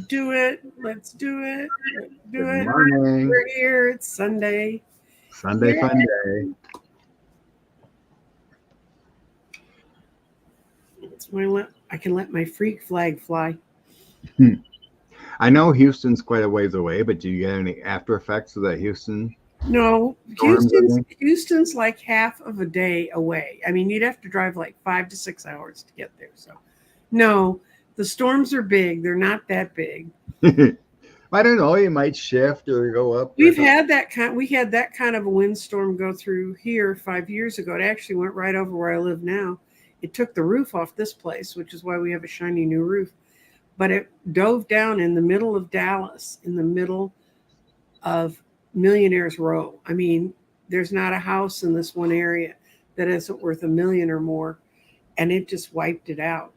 Do it. Let's do it. Let's do Good it. morning. We're here. It's Sunday. Sunday Yeah. fun day. I can let my freak flag fly. I know Houston's quite a ways away, but do you get any after effects of that Houston No, storm building? Houston's like half of a day away. I mean, you'd have to drive like 5 to 6 hours to get there. So, no, the storms are big. They're not that big. I don't know. You might shift or go up. We had that kind of a windstorm go through here 5 years ago. It actually went right over where I live now. It took the roof off this place, which is why we have a shiny new roof. But it dove down in the middle of Dallas, in the middle of Millionaires Row. I mean, there's not a house in this one area that isn't worth a million or more, and it just wiped it out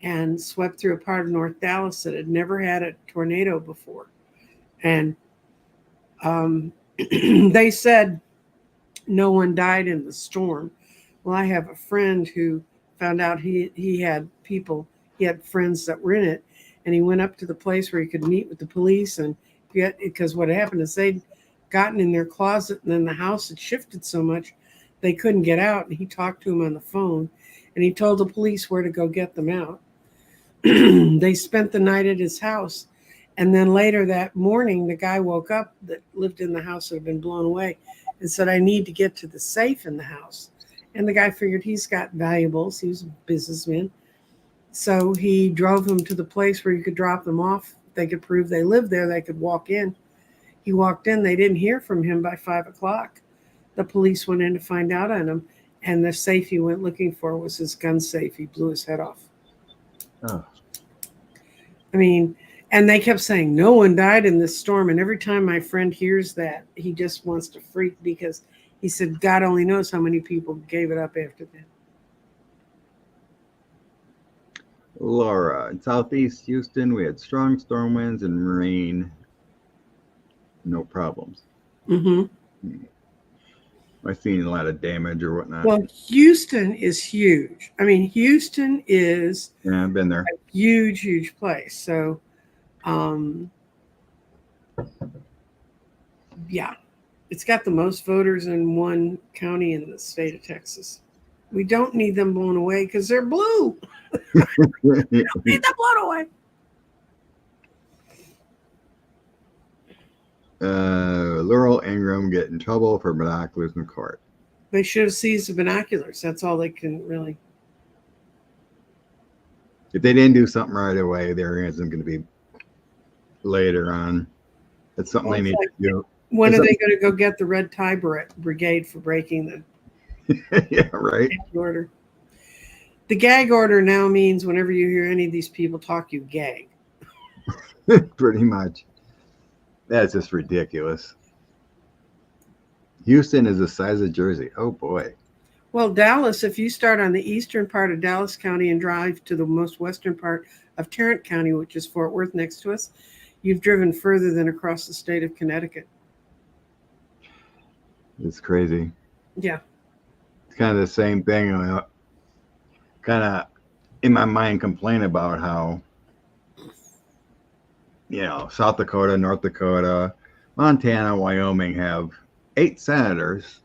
and swept through a part of North Dallas that had never had a tornado before. And they said no one died in the storm. Well, I have a friend who found out he had he had friends that were in it, and he went up to the place where he could meet with the police and get, because what happened is they'd gotten in their closet and then the house had shifted so much they couldn't get out. And he talked to him on the phone, and he told the police where to go get them out. They spent the night at his house. And then later that morning, the guy woke up that lived in the house that had been blown away and said, I need to get to the safe in the house. And the guy figured he's got valuables. He was a businessman. So he drove him to the place where you could drop them off. They could prove they lived there. They could walk in. He walked in. They didn't hear from him by 5 o'clock. The police went in to find out on him. And the safe he went looking for was his gun safe. He blew his head off. Oh. I mean, and they kept saying no one died in this storm. And every time my friend hears that, he just wants to freak because he said, God only knows how many people gave it up after that. Laura, in southeast Houston, we had strong storm winds and rain. No problems. Mm-hmm. I've seen a lot of damage or whatnot. Well, Houston is huge. I mean, Houston is Yeah, I've been there. a huge, huge place. So, yeah, it's got the most voters in one county in the state of Texas. We don't need them blown away because they're blue. We don't need them blown away. Laurel Ingram get in trouble for binoculars in court. They should have seized the binoculars. That's all they can really. If they didn't do something right away, there isn't going to be later on. That's something they need to do. When are they going to go get the red tie brigade for breaking the yeah, right. gag order? The gag order now means whenever you hear any of these people talk, you gag. Pretty much. That's just ridiculous. Houston is the size of Jersey. Oh, boy. Well, Dallas, if you start on the eastern part of Dallas County and drive to the most western part of Tarrant County, which is Fort Worth next to us, you've driven further than across the state of Connecticut. It's crazy. Yeah. It's kind of the same thing. I kind of, in my mind, complain about how, South Dakota, North Dakota, Montana, Wyoming have 8 senators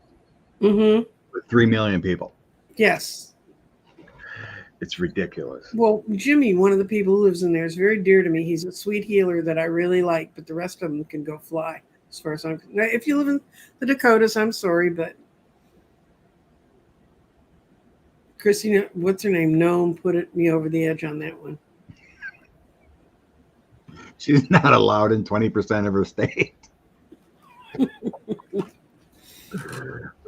Mm-hmm. with 3 million people. Yes. It's ridiculous. Well, Jimmy, one of the people who lives in there, is very dear to me. He's a sweet healer that I really like, but the rest of them can go fly as far as I'm concerned. Now, if you live in the Dakotas, I'm sorry, but Chrissy, what's her name? Gnome put me over the edge on that one. She's not allowed in 20% of her state.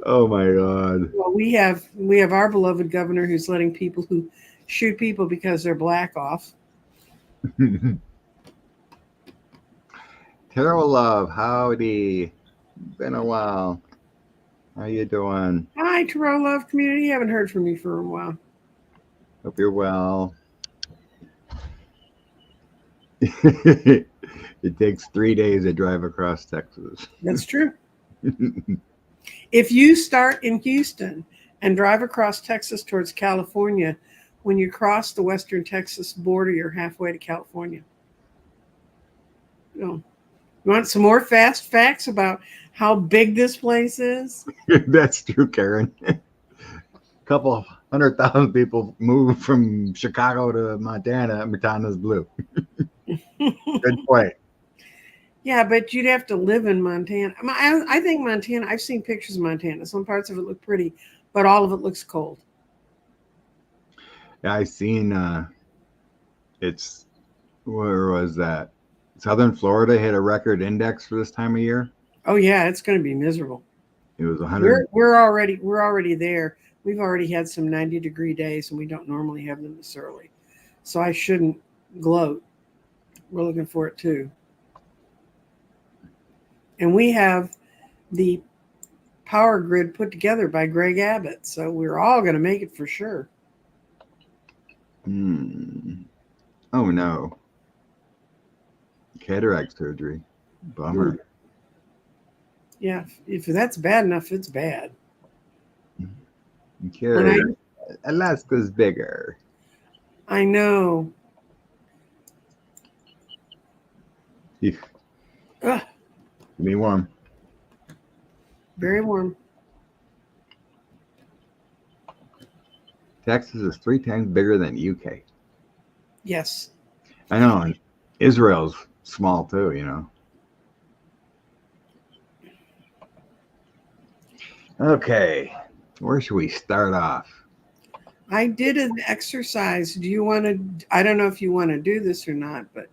Oh my God. Well, we have our beloved governor who's letting people who shoot people because they're black off. Carol Love, howdy. Been a while. How you doing? Hi, Terrell Love community. Haven't heard from you for a while. Hope you're well. It takes 3 days to drive across Texas. That's true. If you start in Houston and drive across Texas towards California, when you cross the western Texas border, you're halfway to California. You want some more fast facts about how big this place is? That's true, Karen. Couple of 100,000 people moved from Chicago to Montana. Montana's blue. Good point. Yeah, but you'd have to live in Montana. I think Montana, I've seen pictures of Montana. Some parts of it look pretty, but all of it looks cold. Yeah, I seen it's where was that? Southern Florida hit a record index for this time of year. Oh yeah, it's going to be miserable. It was 100. We're already there. We've already had some 90-degree days, and we don't normally have them this early. So I shouldn't gloat. We're looking for it too. And we have the power grid put together by Greg Abbott, so we're all going to make it for sure. Oh no. Cataract surgery. Bummer. Yeah, if that's bad enough, it's bad. Karen, Alaska's bigger. I know. Ugh, Me warm. very warm. Texas is 3 times bigger than UK. Yes. I know. And Israel's small too, you know. Okay. Where should we start off? I did an exercise. Do you want to? I don't know if you want to do this or not, but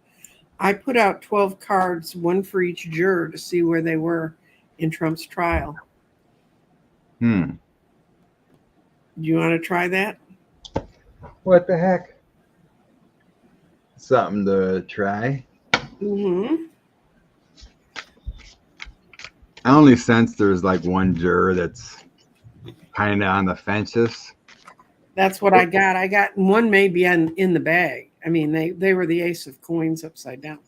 I put out 12 cards, one for each juror, to see where they were in Trump's trial. Do you want to try that? What the heck? Something to try. Mm-hmm. I only sense there's like one juror that's kind of on the fences. That's what I got. I got one maybe in the bag. I mean, they were the ace of coins upside down.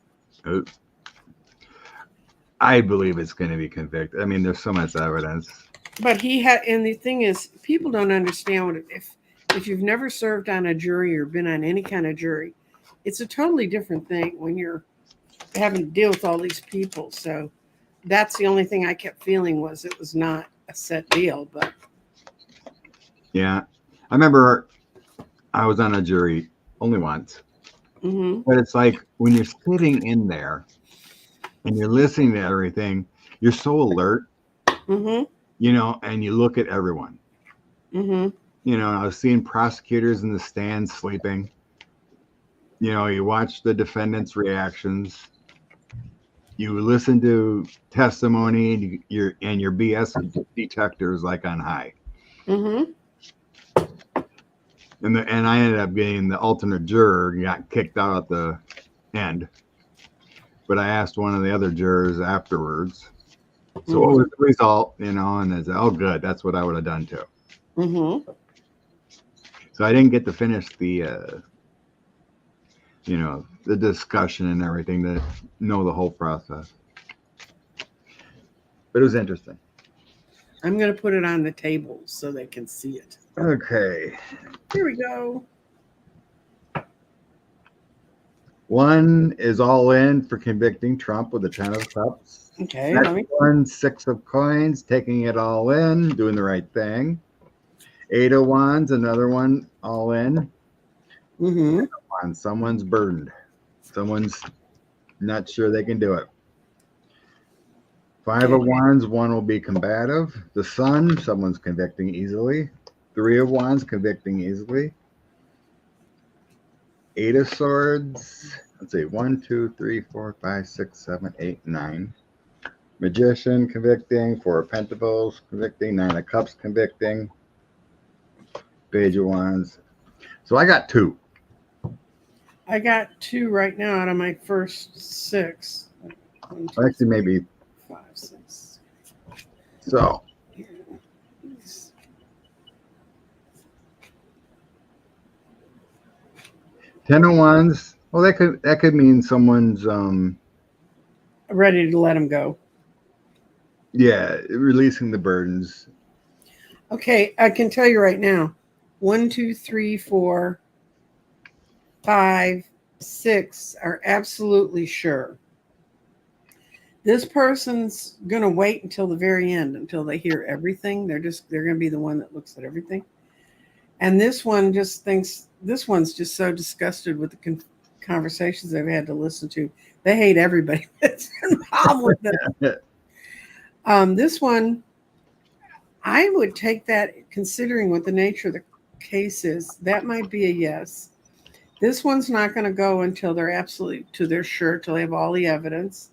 I believe it's going to be convicted. I mean, there's so much evidence. But he had, and the thing is, people don't understand what if you've never served on a jury or been on any kind of jury, it's a totally different thing when you're having to deal with all these people. So that's the only thing I kept feeling was it was not a set deal. But yeah, I remember I was on a jury only once, but it's like when you're sitting in there and you're listening to everything, you're so alert, you know, and you look at everyone. You know, I was seeing prosecutors in the stands sleeping. You know, you watch the defendant's reactions. You listen to testimony, and your BS detector is like on high. And I ended up getting the alternate juror, got kicked out at the end. But I asked one of the other jurors afterwards, so what was the result? You know, and they said, "Oh, good, that's what I would have done too." So I didn't get to finish the, you know, the discussion and everything to know the whole process. But it was interesting. I'm going to put it on the table so they can see it. Okay. Here we go. 1 is all in for convicting Trump with the 10 of cups. Okay. Next one, 6 of coins, taking it all in, doing the right thing. 8 of wands, another one, all in. Someone's burdened. Someone's not sure they can do it. 5 of wands, 1 will be combative. The sun, someone's convicting easily. 3 of wands, convicting easily. 8 of swords. Let's see, 1, 2, 3, 4, 5, 6, 7, 8, 9. Magician, convicting. 4 of pentacles, convicting. 9 of cups, convicting. Page of wands. So I got 2. I got 2 right now out of my first 6. 1, 2, Actually, maybe 5, 6. so. 10 of wands. Well, that could mean someone's Ready to let him go. Yeah, releasing the burdens. Okay, I can tell you right now. 1, 2, 3, 4, 5, 6 are absolutely sure. This person's going to wait until the very end, until they hear everything. They're going to be the one that looks at everything. And this one just thinks, this one's just so disgusted with the conversations they've had to listen to. They hate everybody that's involved with them. This one, I would take that, considering what the nature of the case is, that might be a yes. This one's not going to go until they're absolutely to their sure, till they have all the evidence.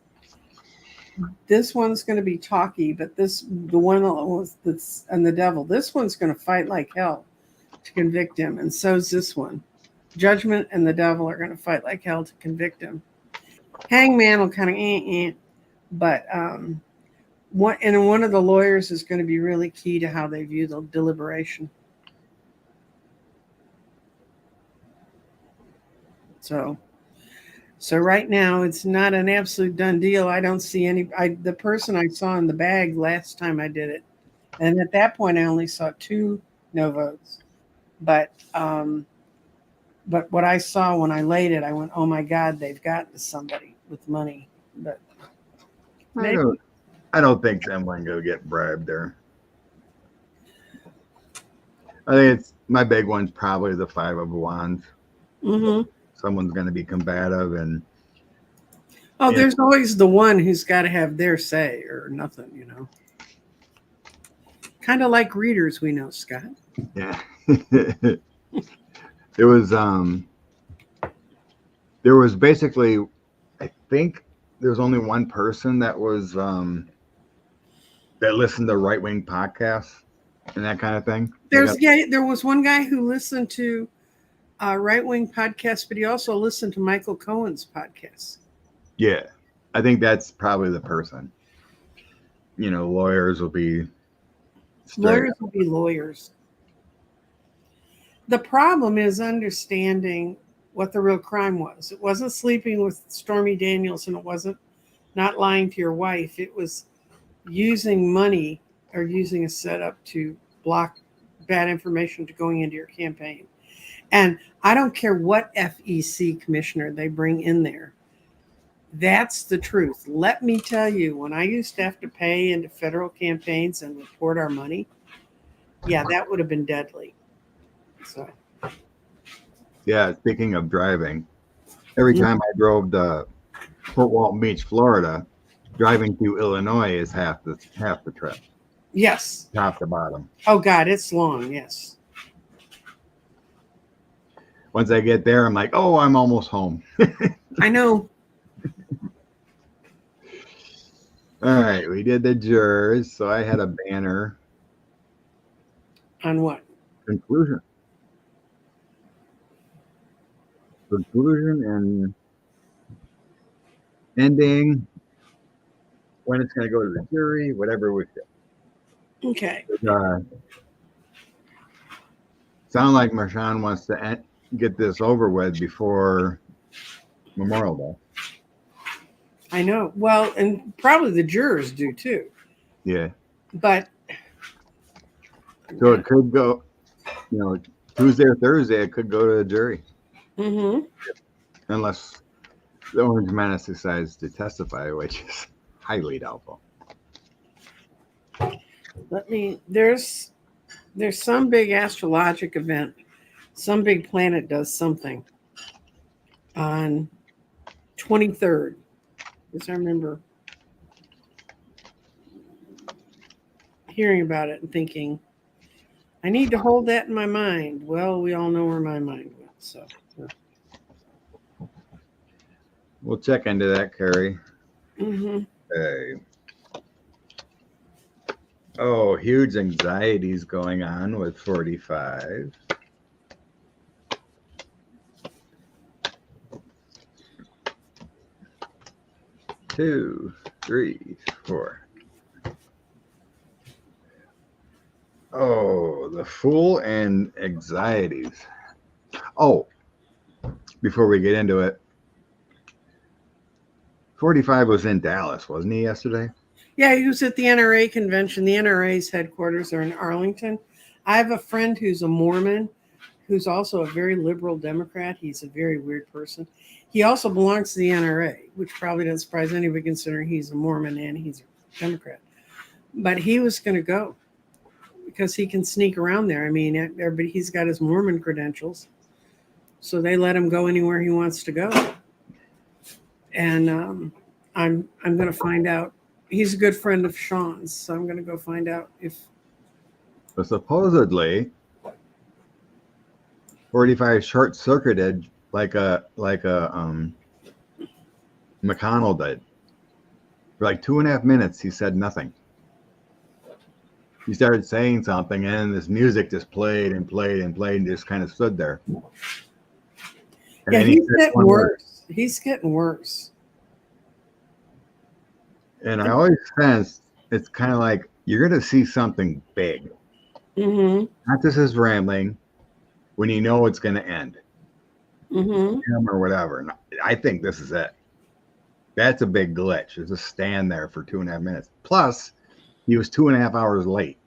This one's going to be talky, but the one that's and the devil, this one's going to fight like hell to convict him, and so is this one. Judgment and the devil are going to fight like hell to convict him. Hangman will kind of but one of the lawyers is going to be really key to how they view the deliberation. So right now it's not an absolute done deal. I don't see the person I saw in the bag last time I did it, and at that point I only saw 2 no votes. But what I saw when I laid it, I went, oh my God, they've gotten to somebody with money. But I don't think someone's gonna get bribed there. I think it's my big one's probably the 5 of Wands. Mm-hmm. Someone's going to be combative and there's always the one who's got to have their say or nothing, kind of like readers, we know, Scott. Yeah. There was basically, I think there was only one person that was that listened to right-wing podcasts and that kind of thing. There was one guy who listened to right-wing podcast, but he also listened to Michael Cohen's podcast. Yeah, I think that's probably the person. Lawyers will be lawyers. The problem is understanding what the real crime was. It wasn't sleeping with Stormy Daniels, and it wasn't not lying to your wife. It was using money or using a setup to block bad information to going into your campaign. And I don't care what FEC commissioner they bring in there. That's the truth. Let me tell you, when I used to have to pay into federal campaigns and report our money, yeah, that would have been deadly. So, yeah, speaking of driving, every time I drove to Fort Walton Beach, Florida, driving through Illinois is half the trip. Yes. Top to bottom. Oh, God, it's long, yes. Once I get there, I'm like, oh, I'm almost home. I know. All right, we did the jurors, so I had a banner. On what? Conclusion and ending, when it's going to go to the jury, whatever we feel. Okay. Sound like Marshawn wants to get this over with before Memorial Day. I know. Well, and probably the jurors do too. Yeah. But so it could go, Tuesday or Thursday, it could go to the jury. Mm-hmm. Unless the Orange Menace decides to testify, which is highly doubtful. There's some big astrologic event. Some big planet does something on 23rd. Because I remember hearing about it and thinking, I need to hold that in my mind. Well, we all know where my mind went. So we'll check into that, Carrie. Mm-hmm. Okay. Oh, huge anxieties going on with 45. Two, three, four. Oh, the Fool and anxieties. Oh, before we get into it, 45 was in Dallas, wasn't he, yesterday? Yeah, he was at the NRA convention. The NRA's headquarters are in Arlington. I have a friend who's a Mormon who's also a very liberal Democrat. He's a very weird person. He also belongs to the NRA, which probably doesn't surprise anybody considering he's a Mormon and he's a Democrat. But he was going to go because he can sneak around there. I mean, everybody, he's got his Mormon credentials, so they let him go anywhere he wants to go. And I'm going to find out. He's a good friend of Sean's, so I'm going to go find out if. But supposedly, 45 short circuited like a McConnell did. For like 2.5 minutes, he said nothing. He started saying something, and this music just played and played and played, and just kind of stood there. And yeah, he's getting worse. He's getting worse. And I always sense it's kind of like you're going to see something big. Mm-hmm. Not just his rambling, when you know it's going to end. Mm-hmm. Or whatever. And I think this is it. That's a big glitch. It's just stand there for 2.5 minutes. Plus, he was 2.5 hours late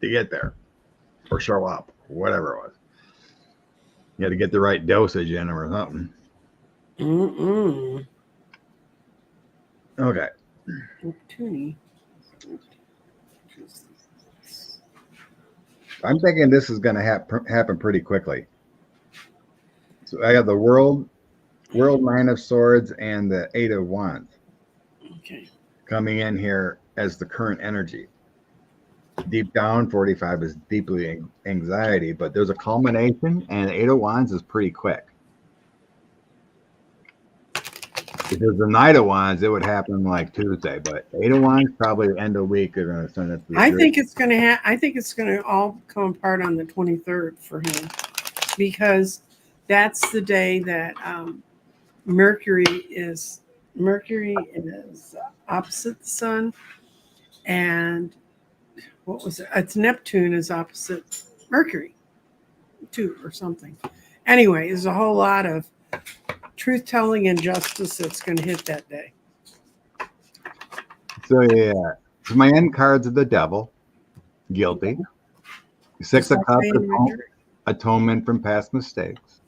to get there or show up, whatever it was. You had to get the right dosage in him or something. Mm-mm. Okay. Toonie. I'm thinking this is going to happen pretty quickly. So I have the World Nine of Swords and the Eight of Wands. Okay. Coming in here as the current energy. Deep down, 45 is deeply anxiety, but there's a culmination, and 8 of Wands is pretty quick. If there's the Knight of Wands, it would happen like Tuesday, but 8 of Wands probably the end of the week they're going to send it. I think it's going to I think it's going to all come apart on the 23rd for him, because that's the day that Mercury is opposite the sun, and what was it? It's Neptune is opposite Mercury, too, or something. Anyway, there's a whole lot of truth-telling and justice that's going to hit that day. So yeah, so my end cards are the Devil, guilty. 6 of Cups, atonement from past mistakes.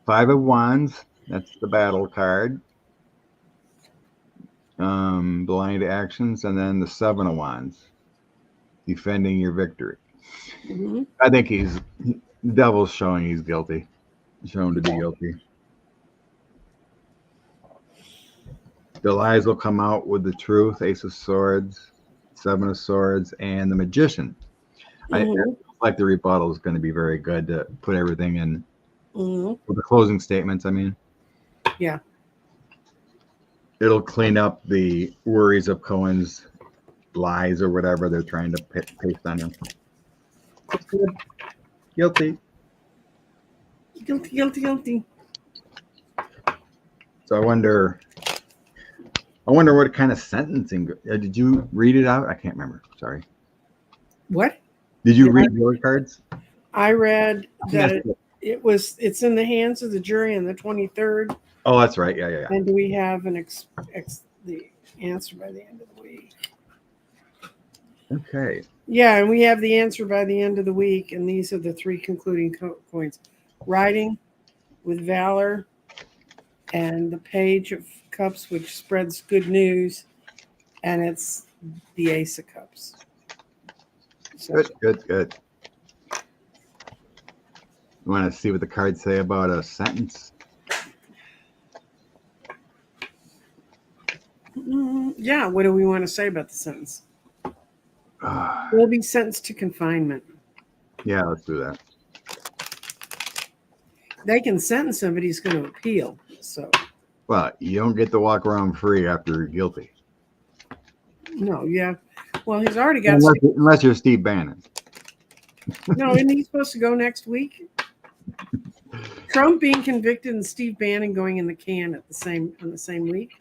5 of Wands, that's the battle card. Blind actions, and then the 7 of Wands, defending your victory. Mm-hmm. I think the Devil's showing he's guilty, shown to be guilty. The lies will come out with the truth. Ace of Swords, 7 of Swords, and the Magician. Mm-hmm. I like the rebuttal is going to be very good to put everything in. Mm-hmm. With the closing statements, I mean. Yeah. It'll clean up the worries of Cohen's lies or whatever they're trying to paste on him. Guilty. Guilty. So I wonder what kind of sentencing. Did you read it out? I can't remember. Sorry. What? Did you read your cards? I read that it's in the hands of the jury on the 23rd. Oh, that's right. Yeah. And do we have the answer by the end of the week? Okay. Yeah, and we have the answer by the end of the week, and these are the 3 concluding points. Riding with valor, and the Page of Cups, which spreads good news, and it's the Ace of Cups. So, Good. You want to see what the cards say about a sentence? Yeah, what do we want to say about the sentence? We'll be sentenced to confinement. Yeah, let's do that. They can sentence him, but he's going to appeal. So, well, you don't get to walk around free after you're guilty. No, yeah. Well, he's already got. Unless you're Steve Bannon. No, isn't he supposed to go next week? Trump being convicted and Steve Bannon going in the can on the same week.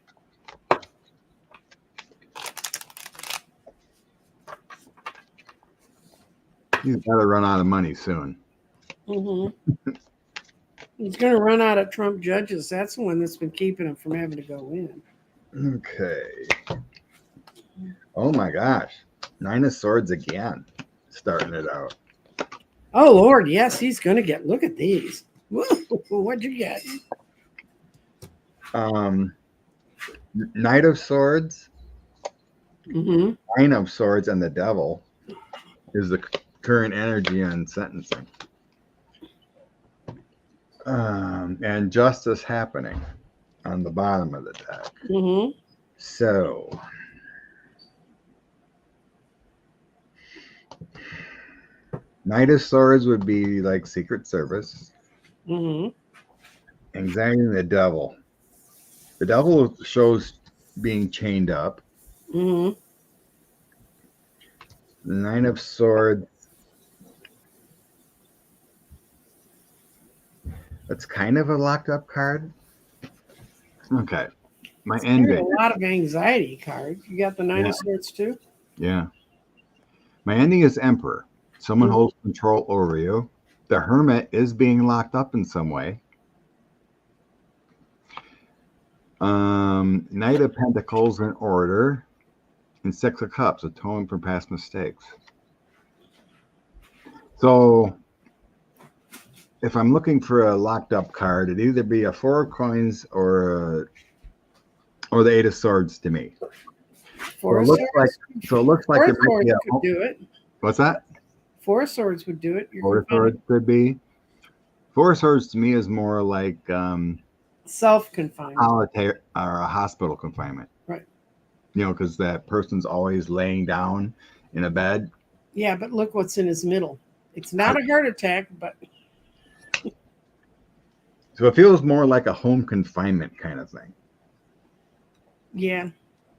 He's got to run out of money soon. Mm-hmm. He's going to run out of Trump judges. That's the one that's been keeping him from having to go in. Okay. Oh my gosh. 9 of Swords again. Starting it out. Oh Lord, yes, he's gonna get. Look at these. Whoa, what'd you get? Knight of Swords, Mm-hmm. Nine of Swords, and the Devil is the current energy on sentencing. And Justice happening on the bottom of the deck. Mm-hmm. So, Knight of Swords would be like Secret Service. Mm-hmm. Anxiety and the Devil. The Devil shows being chained up. Mm-hmm. The Nine of Swords. That's kind of a locked up card. Okay. My There's ending. a lot of anxiety cards. You got the Nine Yeah. of Swords too? Yeah. My ending is Emperor. Someone Mhm. holds control over you. The Hermit is being locked up in some way. Knight of Pentacles in order. And Six of Cups, atone for past mistakes. So if I'm looking for a locked up card, it'd either be a Four of Coins or the Eight of Swords to me. Four of So it looks like Four there of might be Swords a. could do it. What's that? Four of Swords would do it. You're Four of Swords could be. Four of Swords to me is more like self-confined. solitary or a hospital confinement. Right. You know, because that person's always laying down in a bed. Yeah, but look what's in his middle. It's not a heart attack, but So it feels more like a home confinement kind of thing. yeah.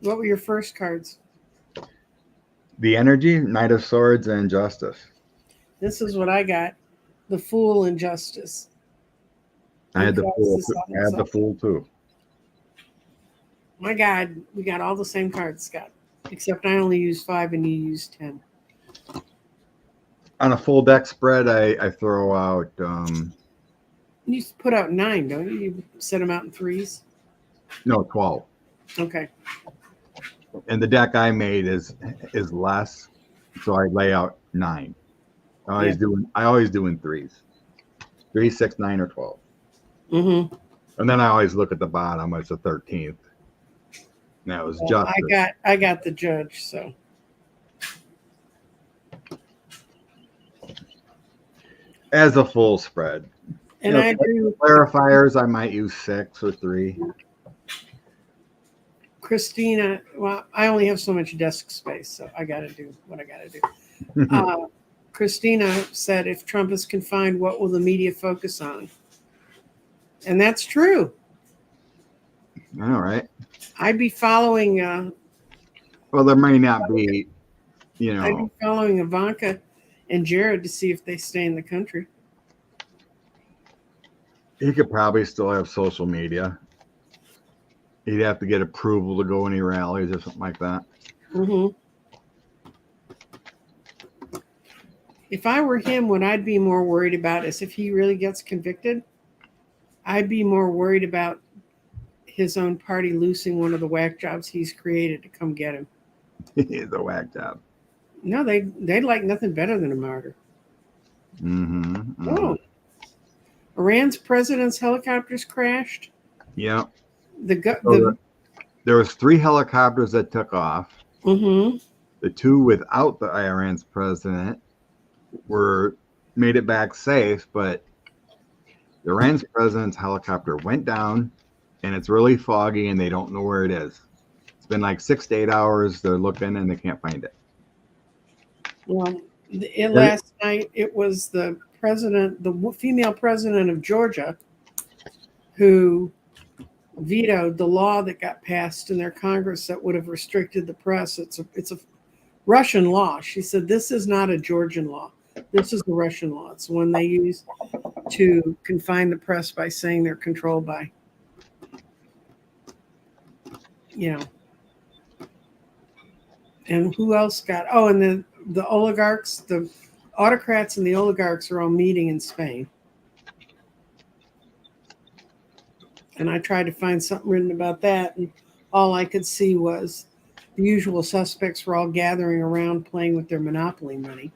What were your first cards? The Energy, Knight of Swords, and Justice. This is what I got. The Fool and Justice. I had the Fool. Justice on I had the himself. Fool too. My God, we got all the same cards, Scott. Except I only used 5 and you used 10. On a full deck spread, I throw out. You put out 9, don't you? You set them out in 3s. No, 12. Okay. And the deck I made is less, so I lay out 9. I always do in 3s. 3, 6, 9, or 12. Mm-hmm. And then I always look at the bottom. It's the 13th. And that was Well, Justice. I got the Judge, so. As a full spread. And I do. Clarifiers, I might use 6 or 3. Christina, well, I only have so much desk space, so I got to do what I got to do. Christina said, if Trump is confined, what will the media focus on? And that's true. All right. I'd be following. Well, there may not be, I'd be following Ivanka and Jared to see if they stay in the country. He could probably still have social media. He'd have to get approval to go any rallies or something like that. Mm-hmm. If I were him, what I'd be more worried about is if he really gets convicted, I'd be more worried about his own party losing one of the whack jobs he's created to come get him. He's a whack job. No, they'd like nothing better than a martyr. Mm-hmm. Mm-hmm. Oh, Iran's president's helicopters crashed. Yeah. There was 3 helicopters that took off. Mm-hmm. The 2 without the Iran's president made it back safe, but the Iran's president's helicopter went down, and it's really foggy, and they don't know where it is. It's been like 6 to 8 hours. They're looking, and they can't find it. Well, last night it was the female president of Georgia, who vetoed the law that got passed in their Congress that would have restricted the press. It's a Russian law. She said, this is not a Georgian law. This is the Russian law. It's one they use to confine the press by saying they're controlled by, And who else got? Oh, and the oligarchs, the autocrats and the oligarchs are all meeting in Spain. And I tried to find something written about that, and all I could see was the usual suspects were all gathering around playing with their Monopoly money.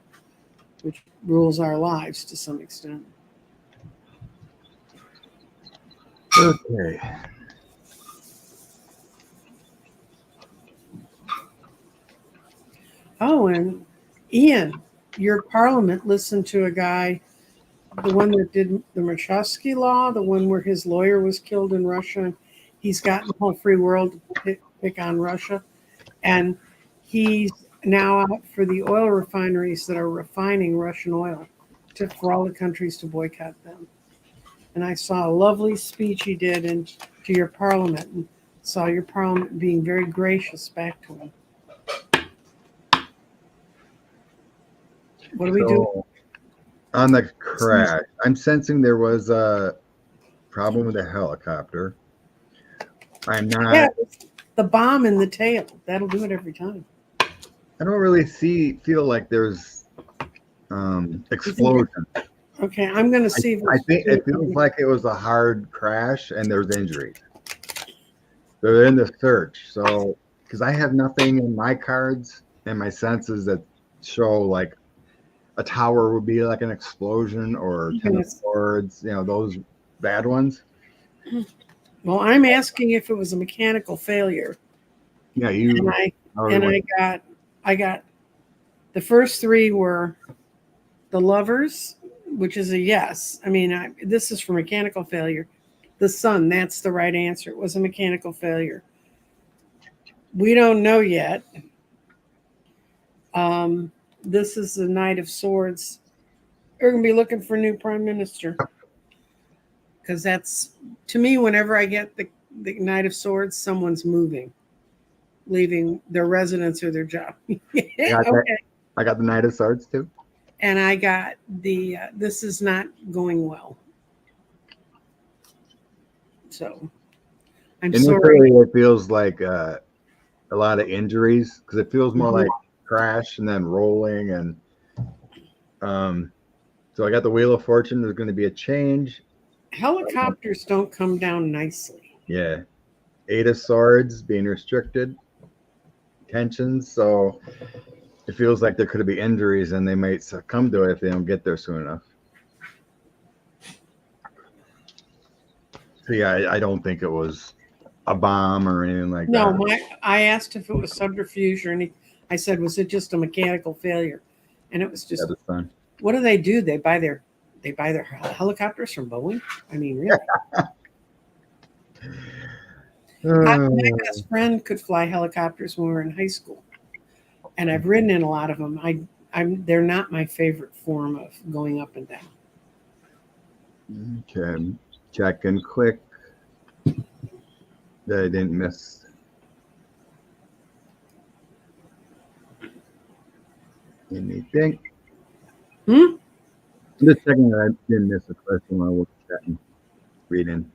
which rules our lives to some extent. Okay. Oh, and Ian, your parliament listened to a guy, the one that did the Machkovsky law, the one where his lawyer was killed in Russia. He's gotten the whole free world to pick on Russia. And he's now out for the oil refineries that are refining Russian oil for all the countries to boycott them. And I saw a lovely speech he did to your parliament, and saw your parliament being very gracious back to him. What do we do? On the crash, I'm sensing there was a problem with the helicopter. I'm not. Yeah, the bomb in the tail. That'll do it every time. I don't really feel like there's explosion. Okay, I'm going to see. I think it feels like it was a hard crash and there's injuries. They're in the search. So, because I have nothing in my cards and my senses that show like a tower would be like an explosion or 10 of swords, those bad ones. Well, I'm asking if it was a mechanical failure. Yeah, I got the first three were the lovers, which is a yes. I mean, this is for mechanical failure. The sun, that's the right answer. It was a mechanical failure. We don't know yet. This is the Knight of Swords. We're going to be looking for a new prime minister. Because that's, to me, whenever I get the Knight of Swords, someone's moving, leaving their residence or their job. Okay. I got the Knight of Swords too. And I got the, this is not going well. So, I'm sorry. It feels like a lot of injuries because it feels more like crash and then rolling. And so I got the Wheel of Fortune. There's going to be a change. Helicopters don't come down nicely. Yeah. 8 of Swords being restricted. Tensions. So it feels like there could be injuries and they might succumb to it if they don't get there soon enough. So yeah, I don't think it was a bomb or anything like that. No, I asked if it was subterfuge or I said, was it just a mechanical failure? And it was just, what do? They buy their helicopters from Boeing? I mean, really? My best friend could fly helicopters when we were in high school, and I've ridden in a lot of them. They're not my favorite form of going up and down. Okay, check and click that I didn't miss. Anything? Just checking that I didn't miss a question while I was chatting, reading.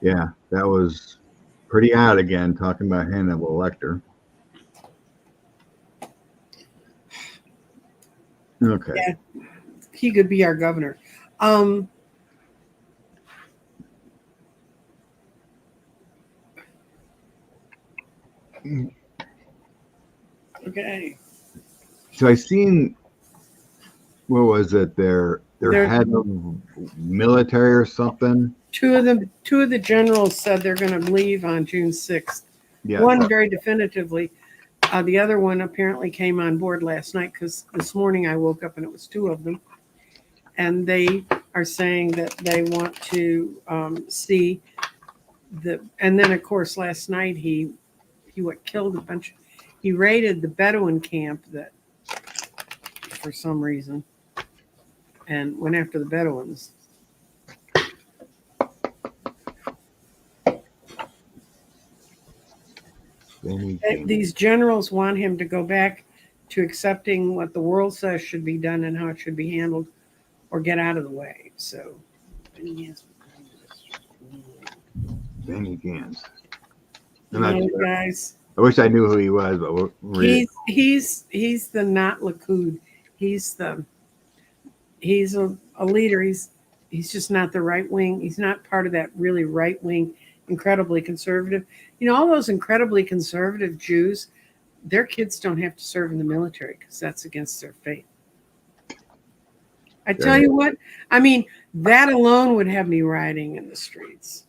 Yeah, that was pretty odd again, talking about Hannibal Lecter. Okay. Yeah, he could be our governor. Okay. So I seen, what was it? Their head of military or something. Two of the generals said they're going to leave on June 6th. Yeah, one very definitively. The other one apparently came on board last night because this morning I woke up and it was 2 of them. And they are saying that they want to see and then of course last night he killed a bunch. He raided the Bedouin camp that for some reason and went after the Bedouins. These generals want him to go back to accepting what the world says should be done and how it should be handled, or get out of the way. So, Benny Gantz. Guys. I wish I knew who he was, but he's the not Likud. He's a leader. He's just not the right wing. He's not part of that really right wing, incredibly conservative. All those incredibly conservative Jews, their kids don't have to serve in the military because that's against their faith. I tell you what, I mean, that alone would have me rioting in the streets.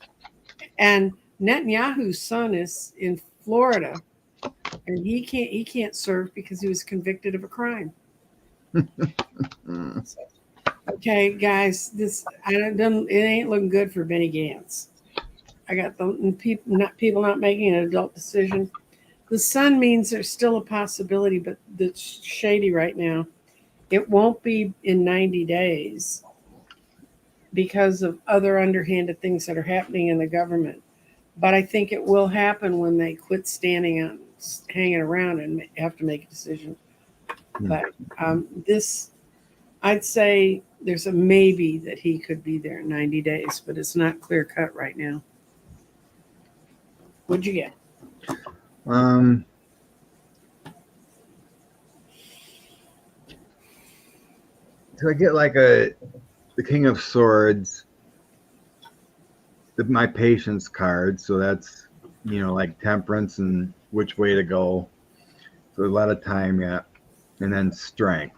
And Netanyahu's son is in Florida, and he can't serve because he was convicted of a crime. So, okay, guys, it ain't looking good for Benny Gantz. I got the people not making an adult decision. The sun means there's still a possibility, but it's shady right now. It won't be in 90 days because of other underhanded things that are happening in the government. But I think it will happen when they quit hanging around and have to make a decision. But I'd say there's a maybe that he could be there in 90 days, but it's not clear cut right now. What'd you get? So I get like the King of Swords, my patience card. So that's, like temperance and which way to go. So a lot of time yet. And then strength.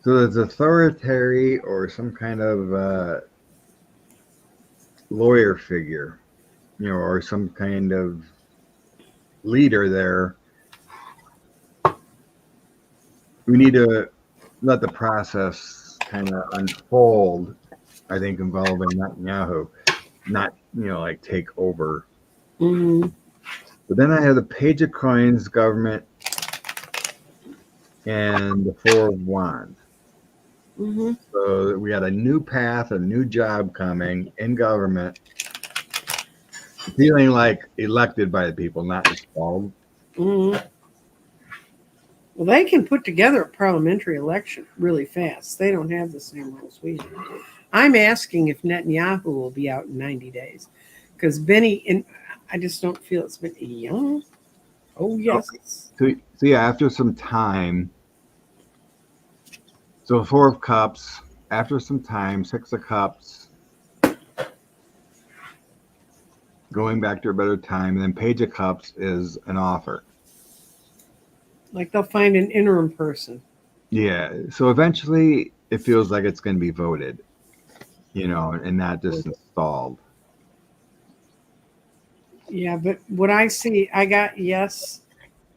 So there's authority or some kind of lawyer figure, or some kind of leader there. We need to let the process kind of unfold, I think, involving Netanyahu, not, like take over. Mm-hmm. But then I have the Page of Coins, government, and the Four of Wands. Mm-hmm. So we got a new path, a new job coming in government, feeling like elected by the people, not installed. Mm-hmm. Well, they can put together a parliamentary election really fast. They don't have the same rules we do. I'm asking if Netanyahu will be out in 90 days. Because I just don't feel it's been young. Oh, yes. So yeah, after some time, so Four of Cups, after some time, Six of Cups, going back to a better time, and then Page of Cups is an offer. Like they'll find an interim person. Yeah. So eventually it feels like it's going to be voted, and not just installed. Yeah, but what I see, I got yes.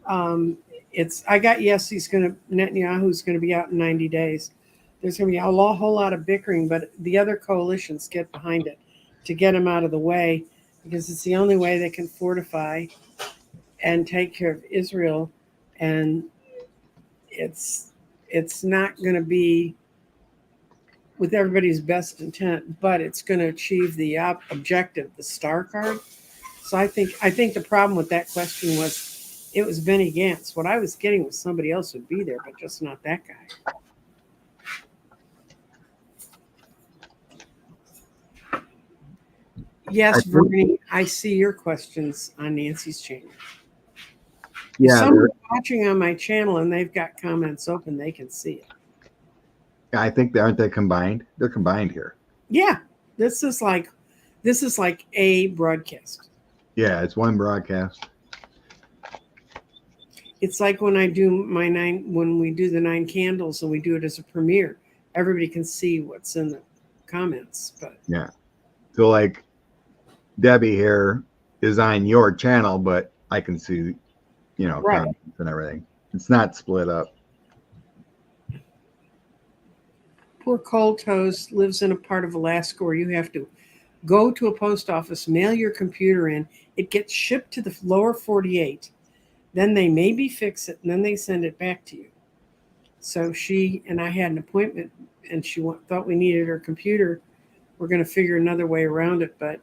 Netanyahu's going to be out in 90 days. There's going to be a whole lot of bickering, but the other coalitions get behind it to get him out of the way because it's the only way they can fortify and take care of Israel. And it's not going to be with everybody's best intent, but it's going to achieve the objective, the star card. So I think the problem with that question was it was Benny Gantz. What I was getting was somebody else would be there, but just not that guy. Yes, Vernie, I see your questions on Nancy's channel. Yeah, if someone's watching on my channel and they've got comments open, they can see it. I think aren't they combined? They're combined here. Yeah, this is like a broadcast. Yeah, it's one broadcast. It's like when we do the 9 candles and we do it as a premiere. Everybody can see what's in the comments, but yeah. So like Debbie here is on your channel, but I can see, right. comments and everything. It's not split up. Poor Cold Toast lives in a part of Alaska where you have to go to a post office, mail your computer in. It gets shipped to the lower 48. Then they maybe fix it, and then they send it back to you. So she and I had an appointment, and she thought we needed her computer. We're going to figure another way around it, but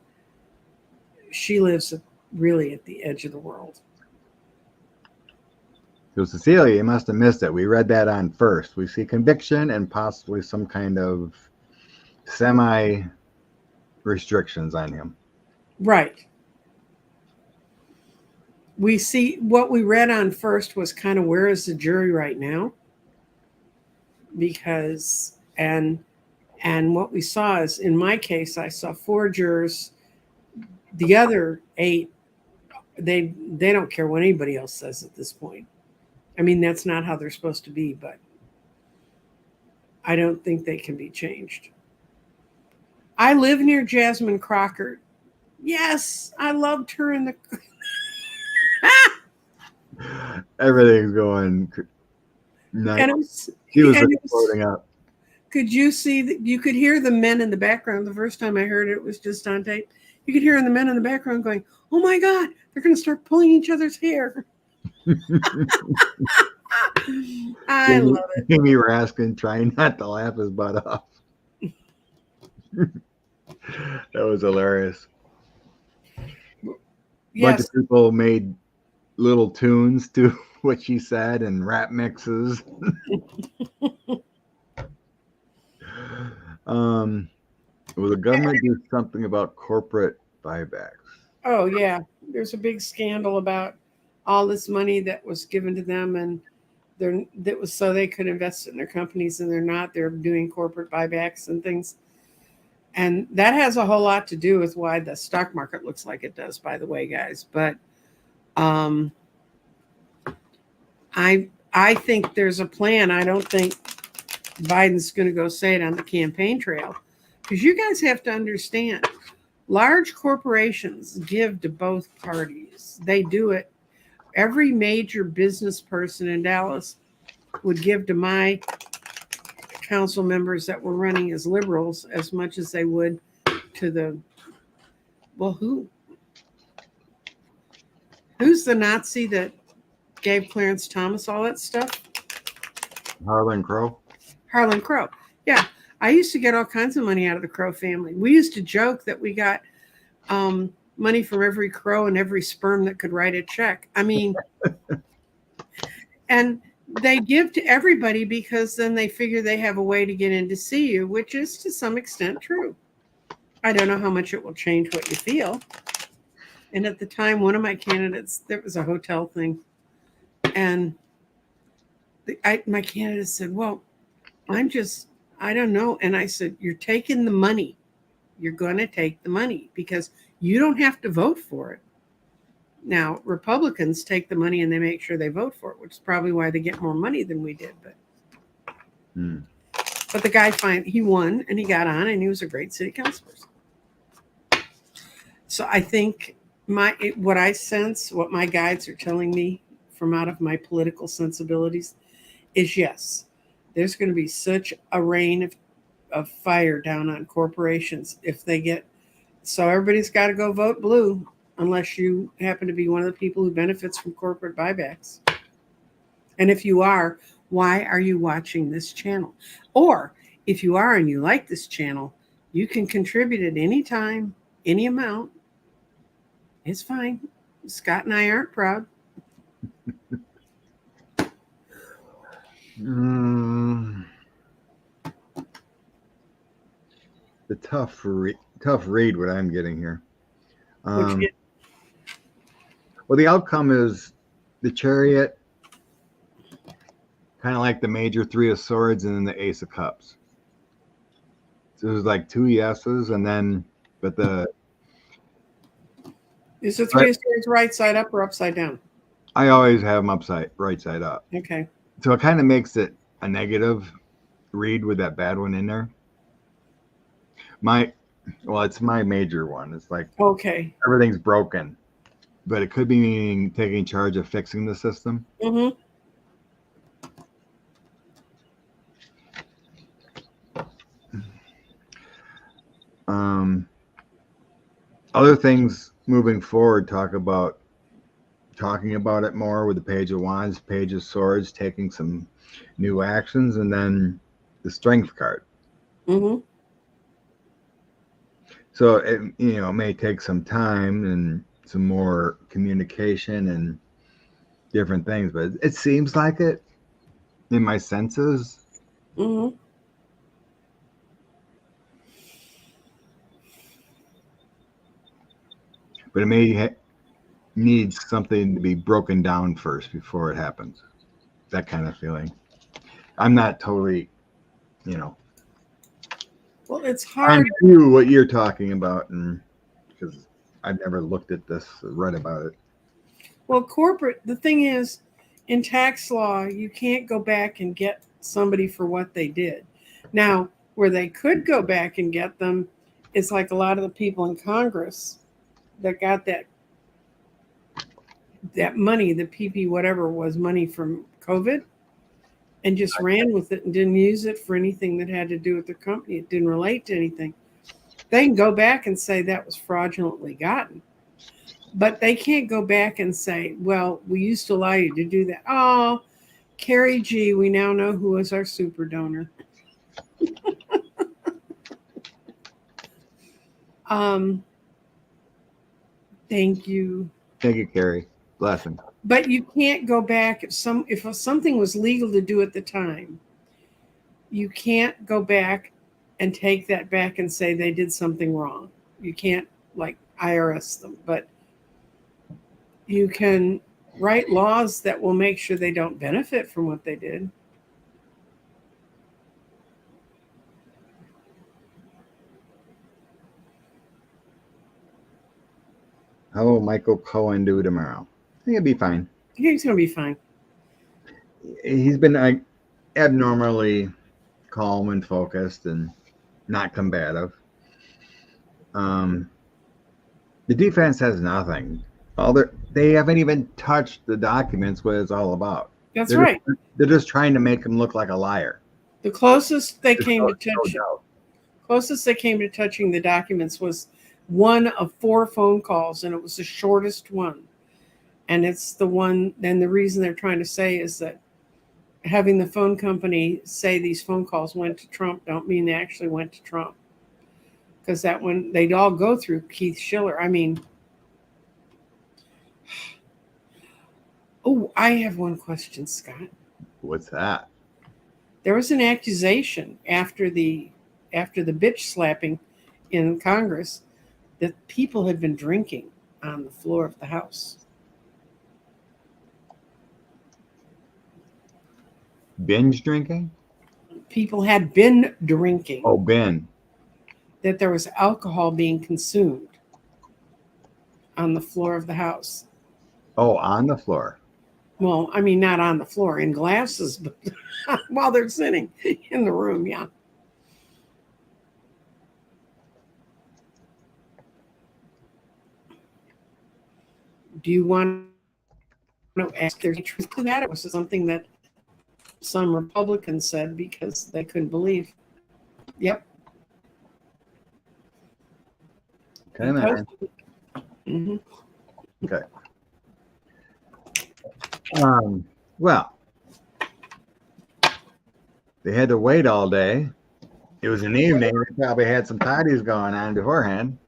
she lives really at the edge of the world. So Cecilia, you must have missed it. We read that on first. We see conviction and possibly some kind of semi-restrictions on him. Right. We see what we read on first was kind of where is the jury right now? Because, and what we saw is, in my case, I saw 4 jurors. The other 8 they don't care what anybody else says at this point. I mean, that's not how they're supposed to be, but I don't think they can be changed. I live near Jasmine Crocker. Yes, I loved her in the. Everything's going nuts. And it was, She was and it floating was, up. could you see that? You could hear the men in the background. The first time I heard it, it was just on tape. You could hear the men in the background going, "Oh my God, they're going to start pulling each other's hair." I love it. Amy Raskin trying not to laugh his butt off. That was hilarious. Bunch Yes, of people made little tunes to what she said and rap mixes. Will the government do something about corporate buybacks? oh yeah. There's a big scandal about all this money that was given to them, and that was so they could invest it in their companies, and they're not. They're doing corporate buybacks and things, and that has a whole lot to do with why the stock market looks like it does. By the way, guys, but um, I think there's a plan. I don't think Biden's going to go say it on the campaign trail, because you guys have to understand, large corporations give to both parties. They do it. Every major business person in Dallas would give to my council members that were running as liberals as much as they would to the, well, who's the Nazi that gave Clarence Thomas all that stuff? Harlan Crow? Harlan Crow. Yeah. I used to get all kinds of money out of the Crow family. We used to joke that we got money from every crow and every sperm that could write a check. I mean, and they give to everybody because then they figure they have a way to get in to see you, which is to some extent true. I don't know how much it will change what you feel. And at the time, one of my candidates, there was a hotel thing, and my candidate said, "Well, I don't know." And I said, "You're taking the money. You're going to take the money because you don't have to vote for it." Now, Republicans take the money and they make sure they vote for it, which is probably why they get more money than we did. But the guy he won and he got on and he was a great city councilor. So I think what I sense, what my guides are telling me from out of my political sensibilities is yes, there's going to be such a rain of fire down on corporations if they get, so everybody's got to go vote blue unless you happen to be one of the people who benefits from corporate buybacks. And if you are, why are you watching this channel? Or if you are and you like this channel, you can contribute at any time, any amount. It's fine. Scott and I aren't proud. The tough read what I'm getting here. Well, the outcome is the Chariot, kind of like the major Three of Swords and then the Ace of Cups. So it was like two yeses, and then, but is the Three of Swords right side up or upside down? I always have them right side up. Okay. So it kind of makes it a negative read with that bad one in there. It's my major one. It's like, okay, everything's broken, but it could be meaning taking charge of fixing the system. Mm-hmm. Other things moving forward, talking about it more with the Page of Wands, Page of Swords, taking some new actions, and then the Strength card. Mm-hmm. So it may take some time and some more communication and different things, but it seems like it in my senses. Mm-hmm. But it may need something to be broken down first before it happens. That kind of feeling. I'm not totally, Well, it's hard. I knew what you're talking about, and because I've never looked at this, read about it. Well, corporate, the thing is, in tax law, you can't go back and get somebody for what they did. Now, where they could go back and get them is like a lot of the people in Congress that got that money, the PP whatever was money from COVID, and just ran with it and didn't use it for anything that had to do with their company. It didn't relate to anything. They can go back and say that was fraudulently gotten. But they can't go back and say, well, we used to allow you to do that. Oh, Carrie G, we now know who is our super donor. Thank you. Thank you, Carrie. Blessing. But you can't go back if something was legal to do at the time. You can't go back and take that back and say they did something wrong. You can't like IRS them, but you can write laws that will make sure they don't benefit from what they did. How will Michael Cohen do tomorrow? I think it'll be fine. He's going to be fine. He's been abnormally calm and focused and not combative. The defense has nothing. They haven't even touched the documents, what it's all about. That's right. They're just trying to make him look like a liar. The closest they came to touching the documents was one of 4 phone calls, and it was the shortest one. And it's the one, and the reason they're trying to say is that having the phone company say these phone calls went to Trump don't mean they actually went to Trump. Because that one, they'd all go through Keith Schiller. I mean, oh, I have one question, Scott. What's that? There was an accusation after the bitch slapping in Congress that people had been drinking on the floor of the House. Binge drinking? People had been drinking. Oh, been. That there was alcohol being consumed on the floor of the House. Oh, on the floor. Well, I mean, not on the floor, in glasses, but while they're sitting in the room, yeah. Do you want to ask their truth to that? Or was it something that some Republicans said because they couldn't believe? Yep. Okay, man. Mm-hmm. Okay. Well, they had to wait all day. It was an evening. They probably had some parties going on beforehand.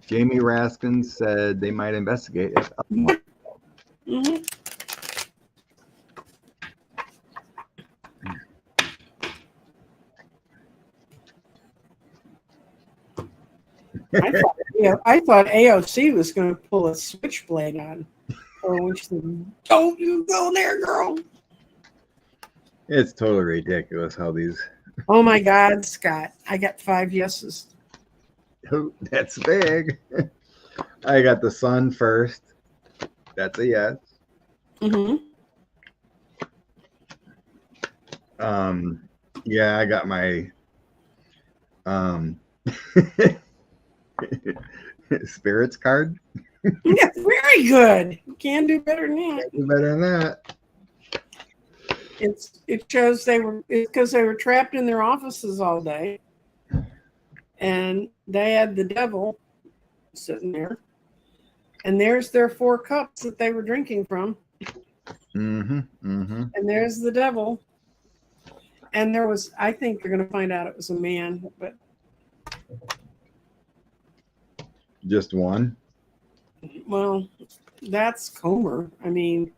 Jamie Raskin said they might investigate it. Mm-hmm. I thought AOC was going to pull a switchblade on her when she said, "Don't you go there, girl." It's totally ridiculous how these. Oh my God, Scott! I got 5 yeses. Oh, that's big. I got the sun first. That's a yes. Mm-hmm. Yeah, I got my spirits card. Yeah, very good. You can't do better than that. Can't do better than that. It shows because they were trapped in their offices all day, and they had the devil sitting there, and there's their 4 cups that they were drinking from. Mm-hmm. Mm-hmm. And there's the devil. And there was, I think they're going to find out it was a man, but Just one. well, that's Comer. I mean,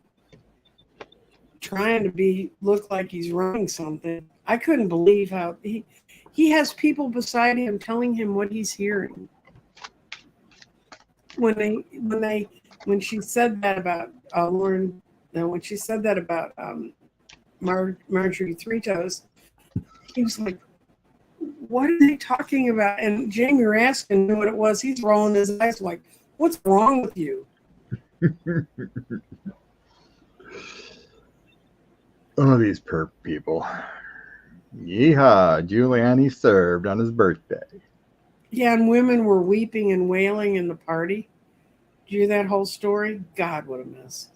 trying to look like he's running something. I couldn't believe how he has people beside him telling him what he's hearing. When she said that about Lauren, when she said that about Marjorie Three Toes, he was like, what are they talking about? And Jamie Raskin knew what it was. He's rolling his eyes like, what's wrong with you? Oh, these perp people. Yeehaw, Giuliani served on his birthday. Yeah, and women were weeping and wailing in the party. Did you hear that whole story? God, what a mess.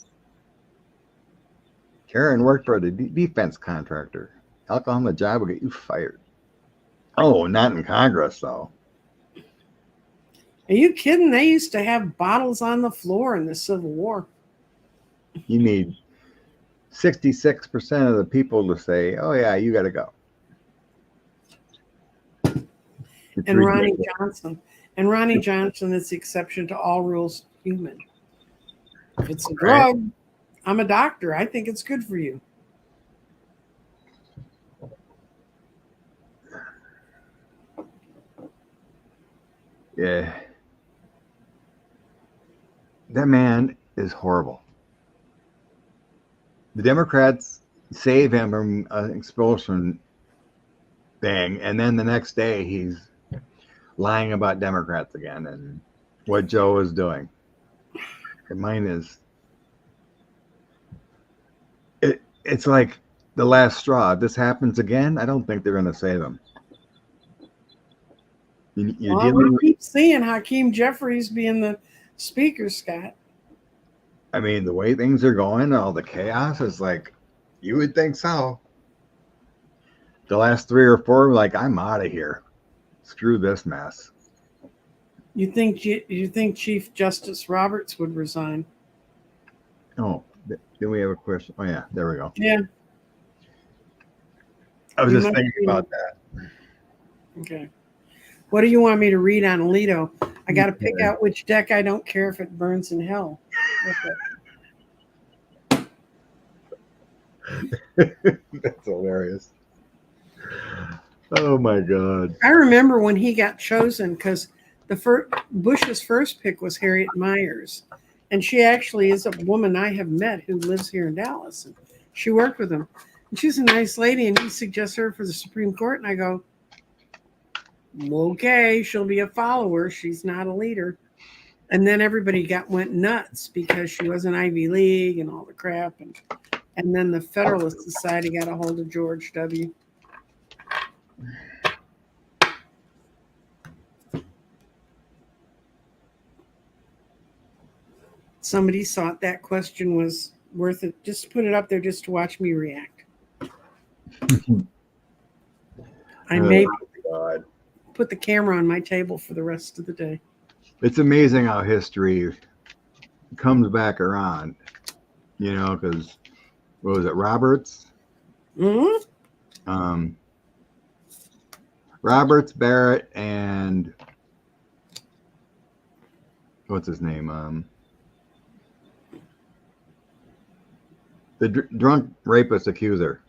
Karen worked for the defense contractor. Alcohol on the job will get you fired. Oh, not in Congress, though. Are you kidding? They used to have bottles on the floor in the Civil War. You need 66% of the people to say, oh, yeah, you got to go. And Ronnie Johnson. And Ronnie Johnson is the exception to all rules human. If it's a drug, I'm a doctor. I think it's good for you. Yeah. That man is horrible. The Democrats save him from an expulsion thing, and then the next day he's lying about Democrats again and what Joe is doing. And mine is, it's like the last straw. If this happens again, I don't think they're going to save him. We keep seeing Hakeem Jeffries being the speaker, Scott. I mean, the way things are going, all the chaos is like, you would think so. The last 3 or 4, like, I'm out of here. Screw this mess. You think Chief Justice Roberts would resign? Oh, then we have a question. Oh yeah, there we go. Yeah. I was just thinking about that. Okay. What do you want me to read on Alito? I got to pick out which deck. I don't care if it burns in hell. That's hilarious. Oh my God. I remember when he got chosen because Bush's first pick was Harriet Miers. And she actually is a woman I have met who lives here in Dallas. And she worked with him. And she's a nice lady. And he suggests her for the Supreme Court. And I go, okay, she'll be a follower. She's not a leader. And then everybody went nuts because she was an Ivy League and all the crap. And then the Federalist Society got a hold of George W. Somebody thought that question was worth it. Just put it up there just to watch me react. I may put the camera on my table for the rest of the day. It's amazing how history comes back around, you know, because what was it, Roberts? Mm-hmm. Roberts, Barrett, and what's his name? The drunk rapist accuser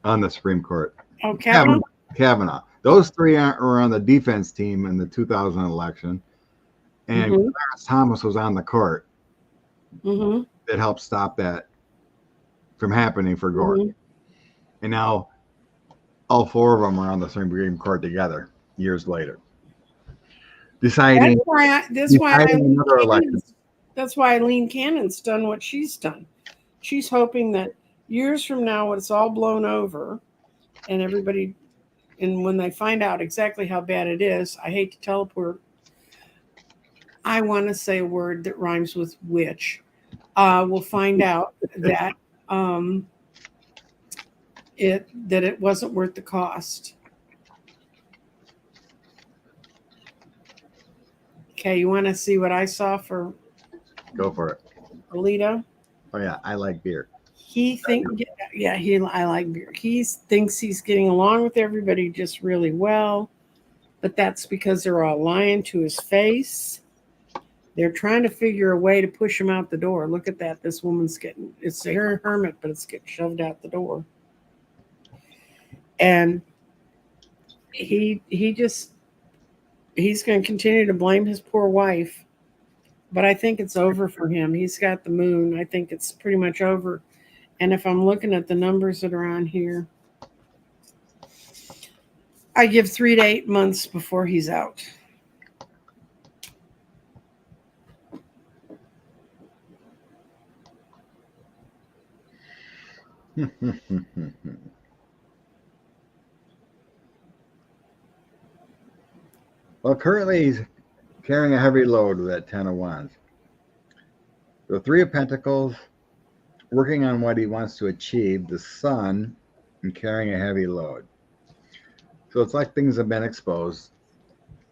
on the Supreme Court. Oh, Kavanaugh. Those 3 were on the defense team in the 2000 election. And Clarence Thomas was on the court that helped stop that from happening for Gore. And now all 4 of them are on the Supreme Court together years later. Deciding that's why Eileen Cannon's done what she's done. She's hoping that years from now, when it's all blown over and everybody, and when they find out exactly how bad it is, I hate to teleport. I want to say a word that rhymes with witch. We'll find out that it wasn't worth the cost. Okay, you want to see what I saw for? Go for it. Alito? Oh yeah, I like beer. I like beer. He thinks he's getting along with everybody just really well, but that's because they're all lying to his face. They're trying to figure a way to push him out the door. Look at that. This woman's it's a hermit, but it's getting shoved out the door. And he's going to continue to blame his poor wife. But I think it's over for him. He's got the moon. I think it's pretty much over. And if I'm looking at the numbers that are on here, I give 3 to 8 months before he's out. Well, currently he's carrying a heavy load with that 10 of Wands. The 3 of Pentacles, working on what he wants to achieve, the Sun, and carrying a heavy load. So it's like things have been exposed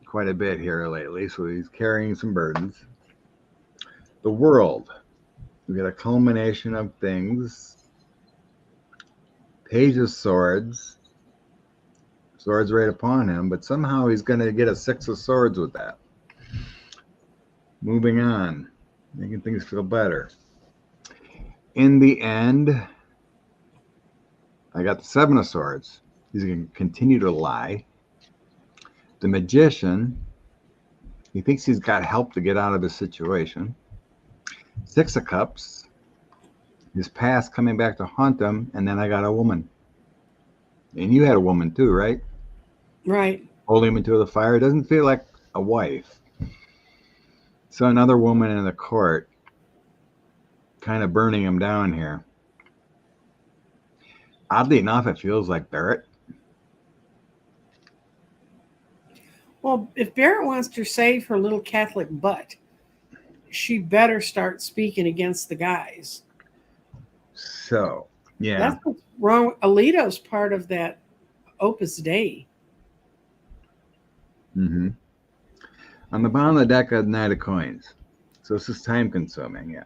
quite a bit here lately. So he's carrying some burdens. The World, we get a culmination of things. Page of Swords. Swords right upon him, but somehow he's going to get a 6 of Swords with that. Moving on, making things feel better. In the end, I got the 7 of Swords. He's going to continue to lie. The Magician, he thinks he's got help to get out of his situation. 6 of Cups, his past coming back to haunt him, and then I got a woman. And you had a woman too, right? Right. Holding him into the fire. It doesn't feel like a wife. So another woman in the court kind of burning him down here. Oddly enough, it feels like Barrett. Well, if Barrett wants to save her little Catholic butt, she better start speaking against the guys. So, yeah. That's what's wrong. Alito's part of that Opus Dei. Mm-hmm. On the bottom of the deck of Knight of Coins. So this is time consuming, yeah.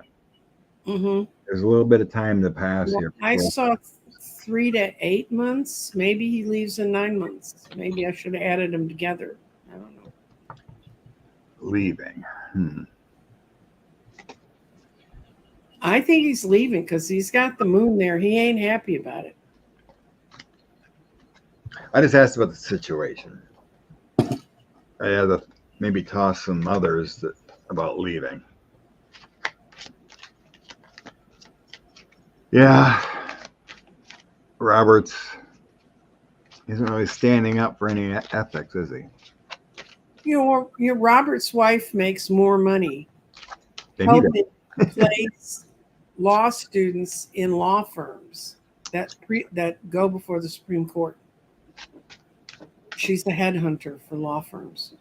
Mm-hmm. There's a little bit of time to pass here. I saw 3 to 8 months. Maybe he leaves in 9 months. Maybe I should have added them together. I don't know. Leaving. I think he's leaving because he's got the moon there. He ain't happy about it. I just asked about the situation. I had to maybe toss some others about leaving. Yeah. Roberts isn't really standing up for any ethics, is he? Your Robert's wife makes more money They need helping place law students in law firms that go before the Supreme Court. She's a headhunter for law firms.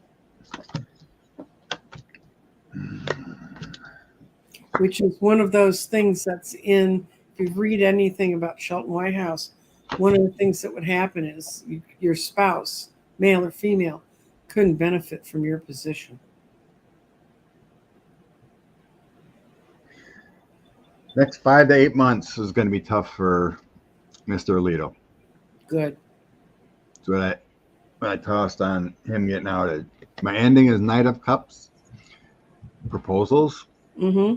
Which is one of those things that's in, if you read anything about Shelton Whitehouse, one of the things that would happen is your spouse, male or female, couldn't benefit from your position. Next 5 to 8 months is going to be tough for Mr. Alito. Good. So what I tossed on him getting out. My ending is Knight of Cups. Proposals. Mm-hmm.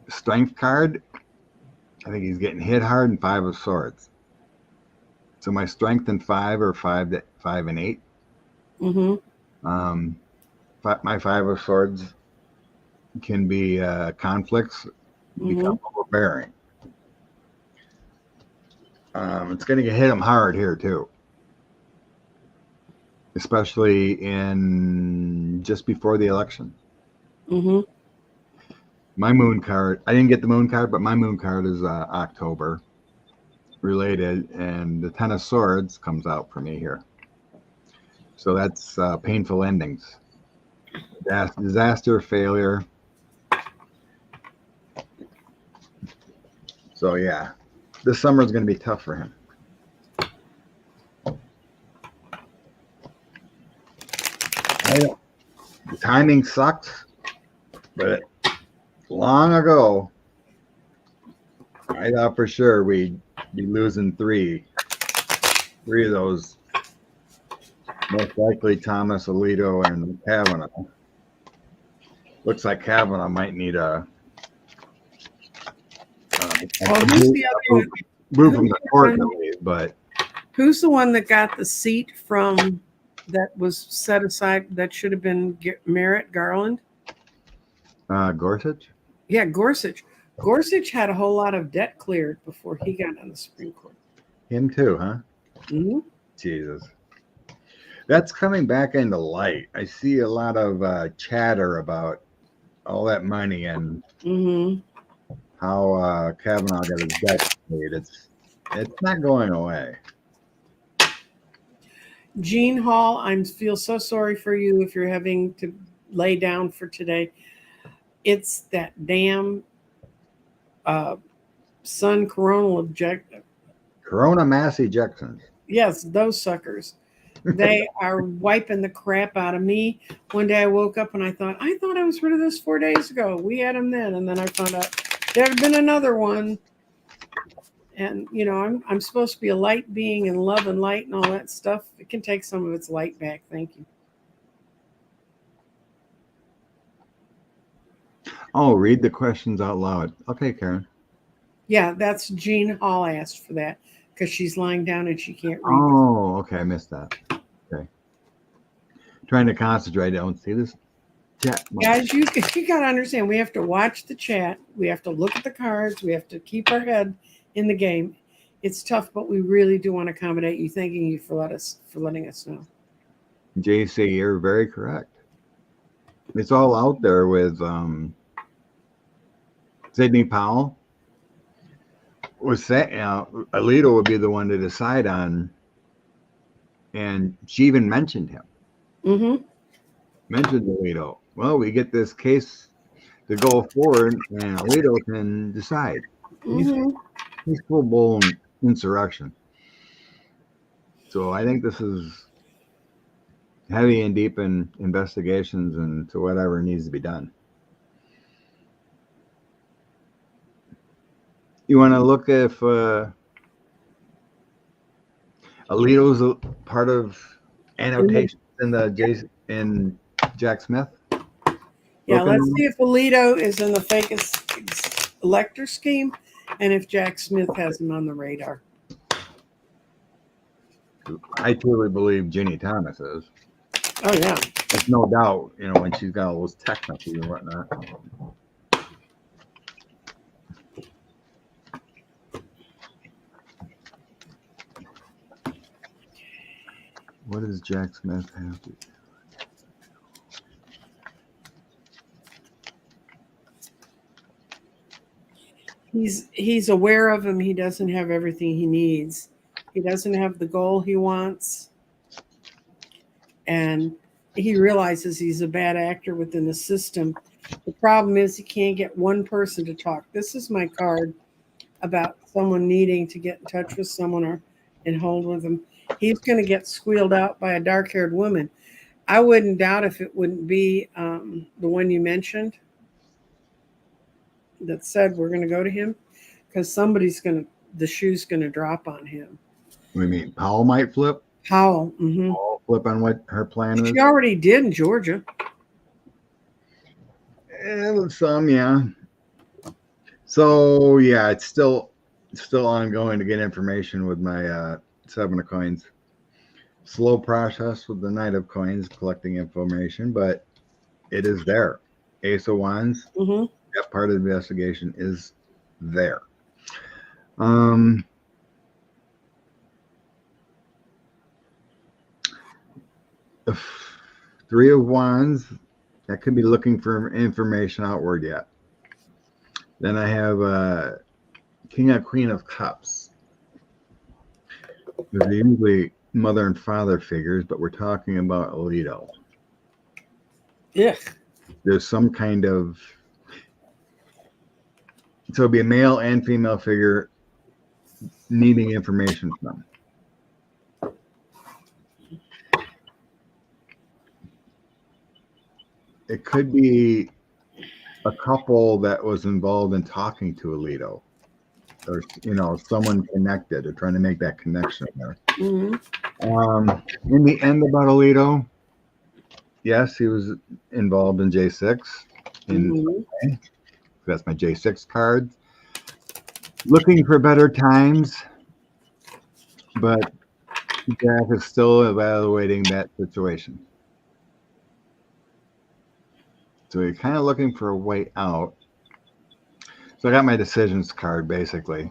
Strength card. I think he's getting hit hard, and 5 of Swords. So my strength and 5 are 5 and 8. Mm-hmm. My 5 of Swords can be conflicts, become overbearing. It's going to hit him hard here too, especially in just before the election. Mm-hmm. My moon card, I didn't get the moon card, but my moon card is October related, and the 10 of Swords comes out for me here. So that's painful endings, disaster, failure. So yeah, this summer is going to be tough for him. The timing sucks, but long ago, I thought for sure we'd be losing three of those. Most likely Thomas, Alito, and Kavanaugh. Looks like Kavanaugh might need a Who's the other one? move from the court, but Who's the one that got the seat from that was set aside that should have been Merrick Garland? Gorsuch? Yeah, Gorsuch. Gorsuch had a whole lot of debt cleared before he got on the Supreme Court. Him too, huh? Mm-hmm. Jesus. That's coming back into light. I see a lot of chatter about all that money and Mm-hmm. how Kavanaugh got his debt paid. It's not going away. Jean Hall, I feel so sorry for you if you're having to lay down for today. It's that damn uh, sun coronal object. Corona mass ejections. Yes, those suckers. They are wiping the crap out of me. One day I woke up and I thought I was rid of this 4 days ago. We had them then, and then I found out there had been another one. And I'm supposed to be a light being and love and light and all that stuff. It can take some of its light back. Thank you. Oh, read the questions out loud. Okay, Karen. Yeah, that's Jean Hall asked for that because she's lying down and she can't read. Oh, okay. I missed that. Okay. Trying to concentrate. I don't see this chat. Guys, you got to understand, we have to watch the chat. We have to look at the cards. We have to keep our head in the game. It's tough, but we really do want to accommodate you. Thanking you for letting us know. JC, you're very correct. It's all out there with Sidney Powell. Was saying Alito would be the one to decide on, and she even mentioned him. Mm-hmm. Mentioned Alito. Well, we get this case to go forward, and Alito can decide. Mm-hmm. He's full-blown insurrection. So I think this is heavy and deep in investigations and to whatever needs to be done. You want to look if Alito's a part of annotations in Jack Smith? Yeah, let's see if Alito is in the fake elector scheme and if Jack Smith has him on the radar. I truly believe Ginny Thomas is. Oh, yeah. There's no doubt, when she's got all those techniques and whatnot. What does Jack Smith have to do? He's aware of him. He doesn't have everything he needs. He doesn't have the goal he wants. And he realizes he's a bad actor within the system. The problem is he can't get one person to talk. This is my card about someone needing to get in touch with someone or and hold with them. He's going to get squealed out by a dark-haired woman. I wouldn't doubt if it wouldn't be the one you mentioned that said we're going to go to him, because the shoe's going to drop on him. What do you mean? Powell might flip? Powell. Mm-hmm. Powell flip on what her plan is? She already did in Georgia. Some, yeah. So, yeah, it's still ongoing to get information with my Seven of Coins. Slow process with the Knight of Coins, collecting information, but it is there. Ace of Wands, that part of the investigation is there. Three of Wands, that could be looking for information outward yet. Then I have King and Queen of Cups. They're usually mother and father figures, but we're talking about Alito. Yeah. There's some kind of, so it'd be a male and female figure needing information from. It could be a couple that was involved in talking to Alito, or someone connected, or trying to make that connection there. In the end about Alito, yes, he was involved in J6. That's my J6 card. Looking for better times, but Jack is still evaluating that situation. So you're kind of looking for a way out. So I got my decisions card, basically.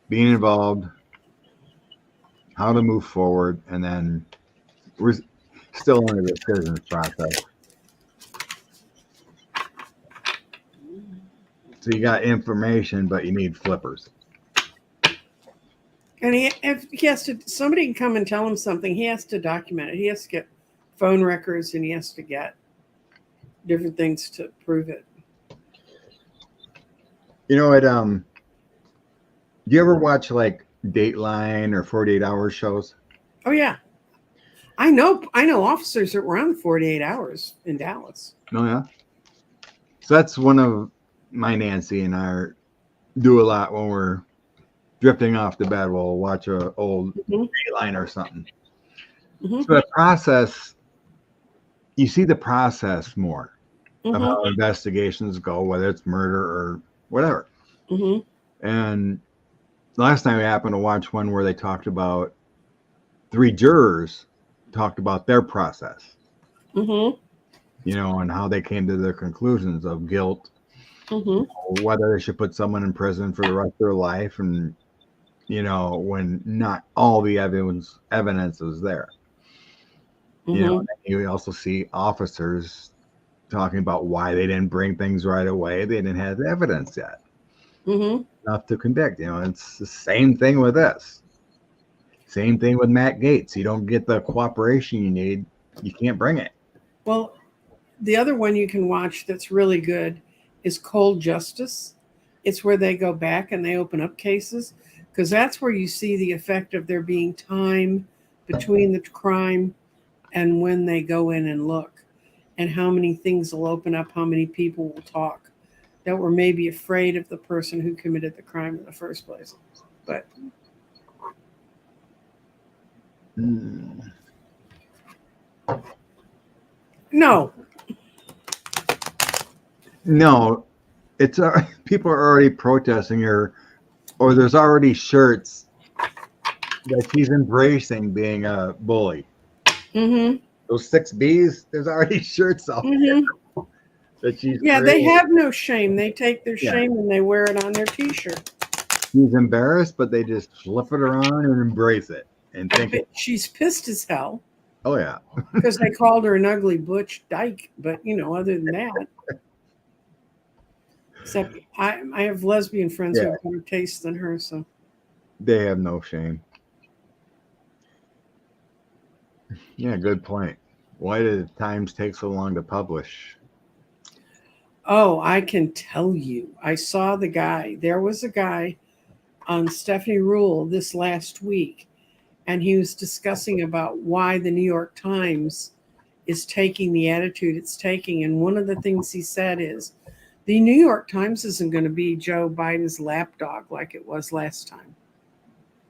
Being involved, how to move forward, and then still in the decisions process. So you got information, but you need flippers. And if he has to, somebody can come and tell him something. He has to document it. He has to get phone records, and he has to get different things to prove it. You know what? Do you ever watch like Dateline or 48 Hour shows? Oh yeah, I know officers that were on 48 Hours in Dallas. Oh yeah. So that's one of my Nancy and I do a lot when we're drifting off the bed. We'll watch a old Dateline or something. So the process, you see the process more of how investigations go, whether it's murder or whatever. And last time we happened to watch one where they talked about 3 jurors talked about their process, you know, and how they came to their conclusions of guilt, whether they should put someone in prison for the rest of their life, and you know, when not all the evidence is there. You know, you also see officers talking about why they didn't bring things right away. They didn't have the evidence yet enough to convict. You know, it's the same thing with this. Same thing with Matt Gaetz. You don't get the cooperation you need, you can't bring it. Well, the other one you can watch that's really good is Cold Justice. It's where they go back and they open up cases, because that's where you see the effect of there being time between the crime and when they go in and look, and how many things will open up, how many people will talk that were maybe afraid of the person who committed the crime in the first place. But no, it's people are already protesting her, or there's already shirts that she's embracing being a bully. Those 6 B's, there's already shirts out there that she's they have no shame. They take their shame and they wear it on their t-shirt. She's embarrassed, but they just flip it around and embrace it and think she's pissed as hell. Oh yeah, because they called her an ugly butch dyke. But you know, other than that, except I have lesbian friends who have better taste than her, so they have no shame. Yeah, good point. Why did Times take so long to publish? Oh, I can tell you. I saw the guy. There was a guy on Stephanie Rule this last week, and he was discussing about why the New York Times is taking the attitude it's taking. And one of the things he said is, the New York Times isn't going to be Joe Biden's lapdog like it was last time.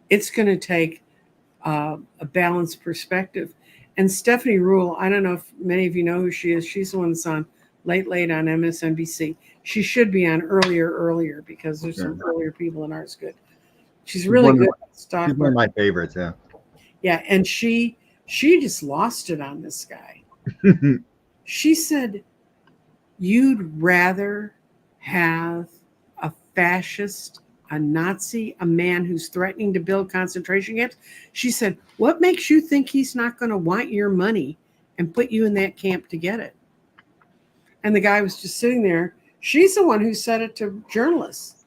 It's going to take a balanced perspective. And Stephanie Rule, I don't know if many of you know who she is. She's the one that's on Late on MSNBC. She should be on earlier because there's some earlier people in ours good. She's really good at stock. She's one of my favorites, yeah. Yeah, and she just lost it on this guy. She said, you'd rather have a fascist, a Nazi, a man who's threatening to build concentration camps. She said, what makes you think he's not going to want your money and put you in that camp to get it? And the guy was just sitting there. She's the one who said it to journalists.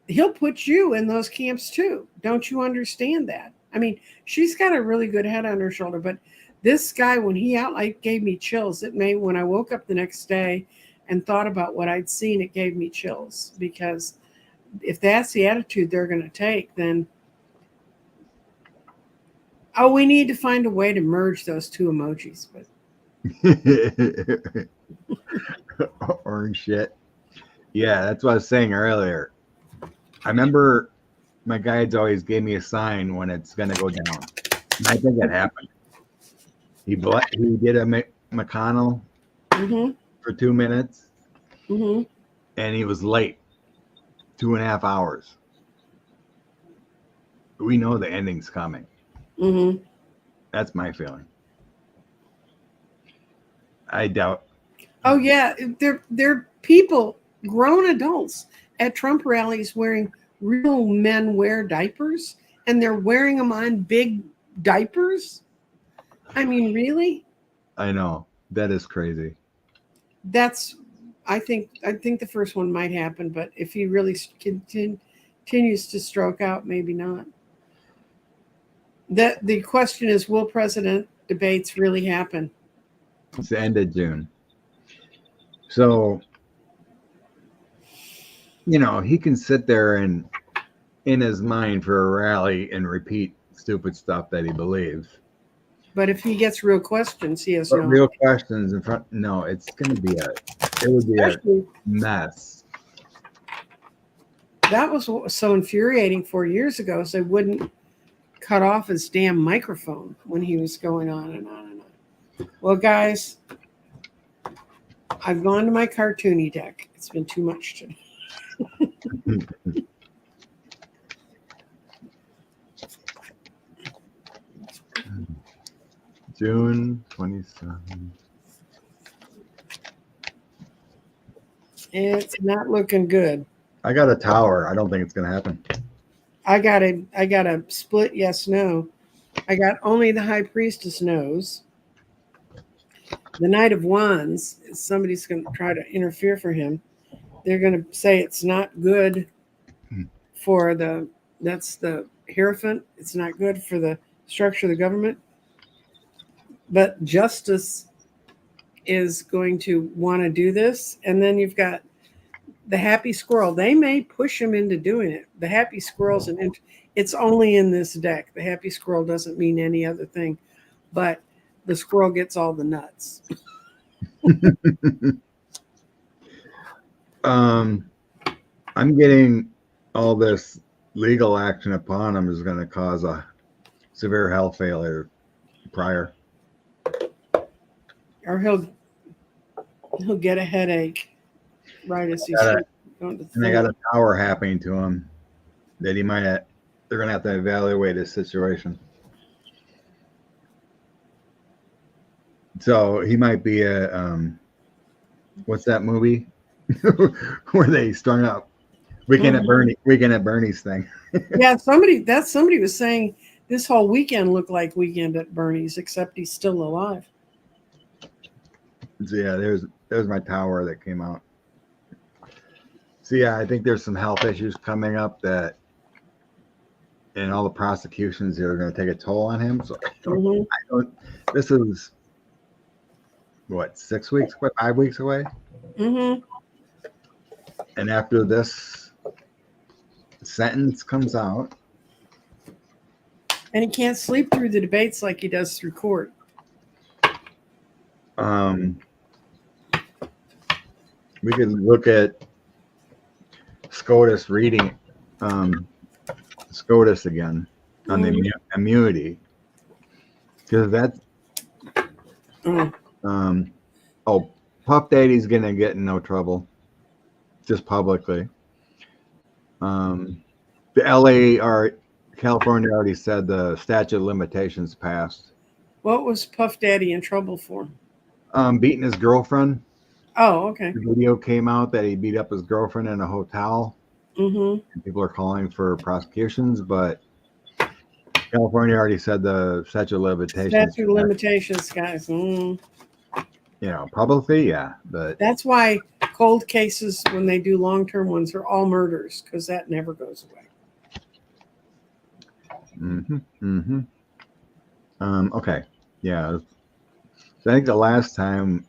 He'll put you in those camps too. Don't you understand that? I mean, she's got a really good head on her shoulder, but this guy, when he gave me chills. When I woke up the next day and thought about what I'd seen, it gave me chills, because if that's the attitude they're going to take, then we need to find a way to merge those 2 emojis. But orange shit. Yeah, that's what I was saying earlier. I remember my guides always gave me a sign when it's going to go down. And I think it happened. He did a McConnell for 2 minutes, and he was late 2.5 hours. We know the ending's coming. That's my feeling. I doubt. Oh yeah, they're people, grown adults at Trump rallies wearing real men wear diapers, and they're wearing them on big diapers. I mean, really? I know. That is crazy. That's I think the first one might happen, but if he really continues to stroke out, maybe not. That the question is, will president debates really happen? It's the end of June. So, he can sit there and in his mind for a rally and repeat stupid stuff that he believes. But if he gets real questions, he has But no. real questions in front, no, it would be Especially, a mess. that was what was so infuriating 4 years ago, is they wouldn't cut off his damn microphone when he was going on and on and on. Well, guys, I've gone to my cartoony deck. It's been too much today. June 27th. It's not looking good. I got a tower. I don't think it's going to happen. I got a split yes no. I got only the high priestess knows. The Knight of Wands, somebody's going to try to interfere for him. They're going to say it's not good for that's the Hierophant. It's not good for the structure of the government. But Justice is going to want to do this. And then you've got the Happy Squirrel. They may push him into doing it. The Happy Squirrel's it's only in this deck. The Happy Squirrel doesn't mean any other thing. But the squirrel gets all the nuts. I'm getting all this legal action upon him is going to cause a severe health failure prior. Or he'll get a headache right as he's going to And I got a tower happening to him that they're going to have to evaluate his situation. So he might be what's that movie where they strung up Weekend at Bernie's thing. Yeah, somebody was saying this whole weekend looked like Weekend at Bernie's, except he's still alive. So yeah, there's my tower that came out. So yeah, I think there's some health issues coming up and all the prosecutions that are going to take a toll on him. So this is what, 6 weeks, 5 weeks away? Mm-hmm. And after this sentence comes out, and he can't sleep through the debates like he does through court. We could look at SCOTUS reading SCOTUS again on the immunity, because that's Puff Daddy's gonna get in no trouble just publicly. The California already said the statute of limitations passed. What was Puff Daddy in trouble for? Beating his girlfriend. Oh, okay. The video came out that he beat up his girlfriend in a hotel. Mm-hmm. People are calling for prosecutions, but California already said the statute of limitations. Statute of limitations, guys. Publicly, yeah, but that's why cold cases, when they do long-term ones, are all murders, because that never goes away. Okay, yeah. So I think the last time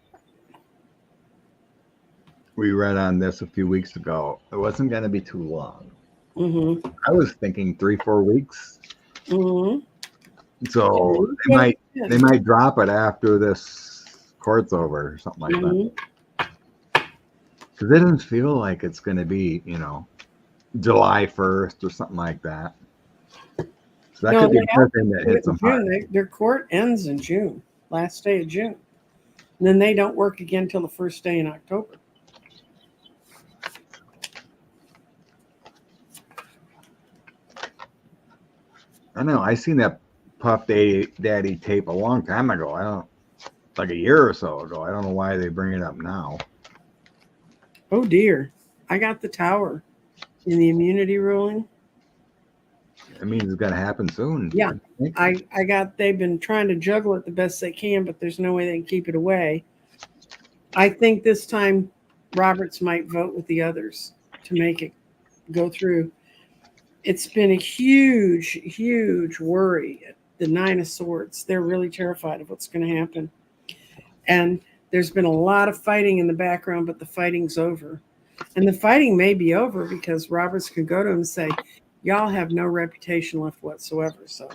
we read on this a few weeks ago, it wasn't going to be too long. Mm-hmm. I was thinking 3-4 weeks. Mm-hmm. So they might drop it after this court's over or something like that. Because it doesn't feel like it's going to be, July 1st or something like that. So that could be something that hits them hard. Their court ends in June, last day of June. And then they don't work again till the first day in October. I know. I seen that Puff Daddy tape a long time ago. Like a year or so ago. I don't know why they bring it up now. Oh dear. I got the tower in the immunity ruling. It means it's gonna happen soon. Yeah. They've been trying to juggle it the best they can, but there's no way they can keep it away. I think this time Roberts might vote with the others to make it go through. It's been a huge, huge worry. The Nine of Swords, they're really terrified of what's going to happen. And there's been a lot of fighting in the background, but the fighting's over. And the fighting may be over because Roberts could go to him and say, y'all have no reputation left whatsoever. So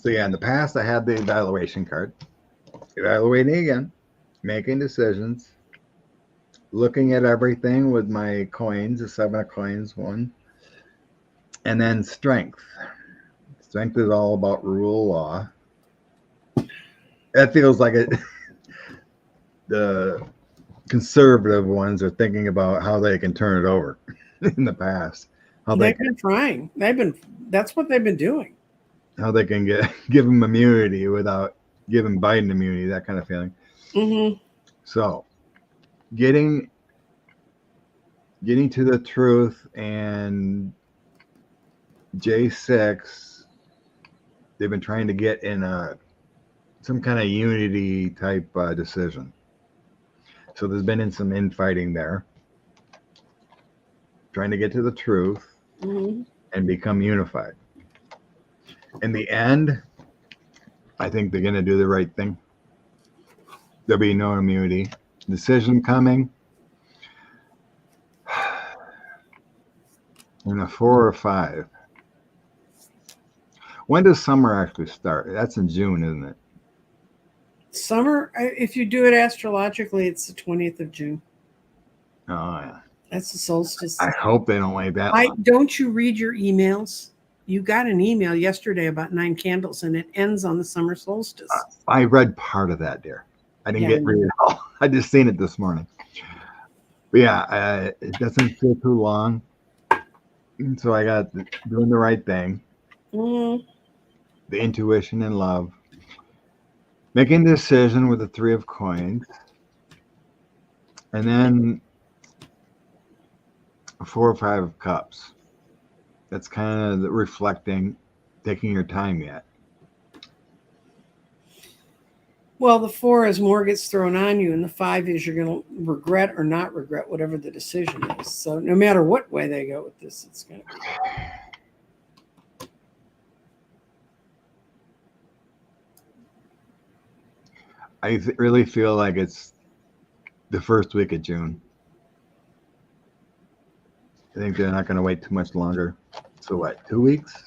yeah, in the past I had the evaluation card. Evaluating again, making decisions, looking at everything with my coins, the 7 of coins one. And then strength. Strength is all about rule of law. That feels like it. The conservative ones are thinking about how they can turn it over in the past. They've been trying. That's what they've been doing. How they can give them immunity without giving Biden immunity, that kind of feeling. Mm-hmm. So getting to the truth, and J6, they've been trying to get in some kind of unity type decision. So there's been some infighting there, trying to get to the truth and become unified. In the end, I think they're going to do the right thing. There'll be no immunity. Decision coming. And a 4 or 5. When does summer actually start? That's in June, isn't it? Summer, if you do it astrologically, it's the 20th of June. Oh, yeah. That's the solstice. I hope they don't wait that long. Don't you read your emails? You got an email yesterday about 9 candles, and it ends on the summer solstice. I read part of that, dear. I didn't read it all. I just seen it this morning. But yeah, it doesn't feel too long. So I got doing the right thing. The intuition and love. Making a decision with the 3 of coins. And then a 4 or 5 of cups. That's kind of the reflecting, taking your time yet. Well, the 4 is more gets thrown on you, and the 5 is you're going to regret or not regret whatever the decision is. So no matter what way they go with this, it's going to be. I really feel like it's the first week of June. I think they're not going to wait too much longer. So what, 2 weeks?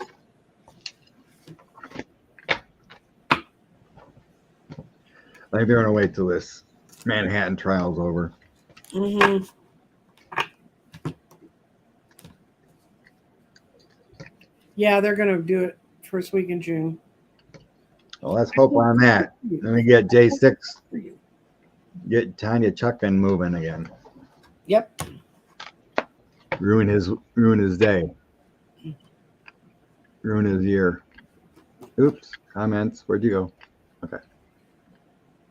I think they're going to wait till this Manhattan trial's over. Yeah, they're going to do it first week in June. Well, let's hope on that. Let me get J6, get Tanya Chuckin moving again. Yep. Ruin his day. Ruin his year. Oops. Comments. Where'd you go? Okay.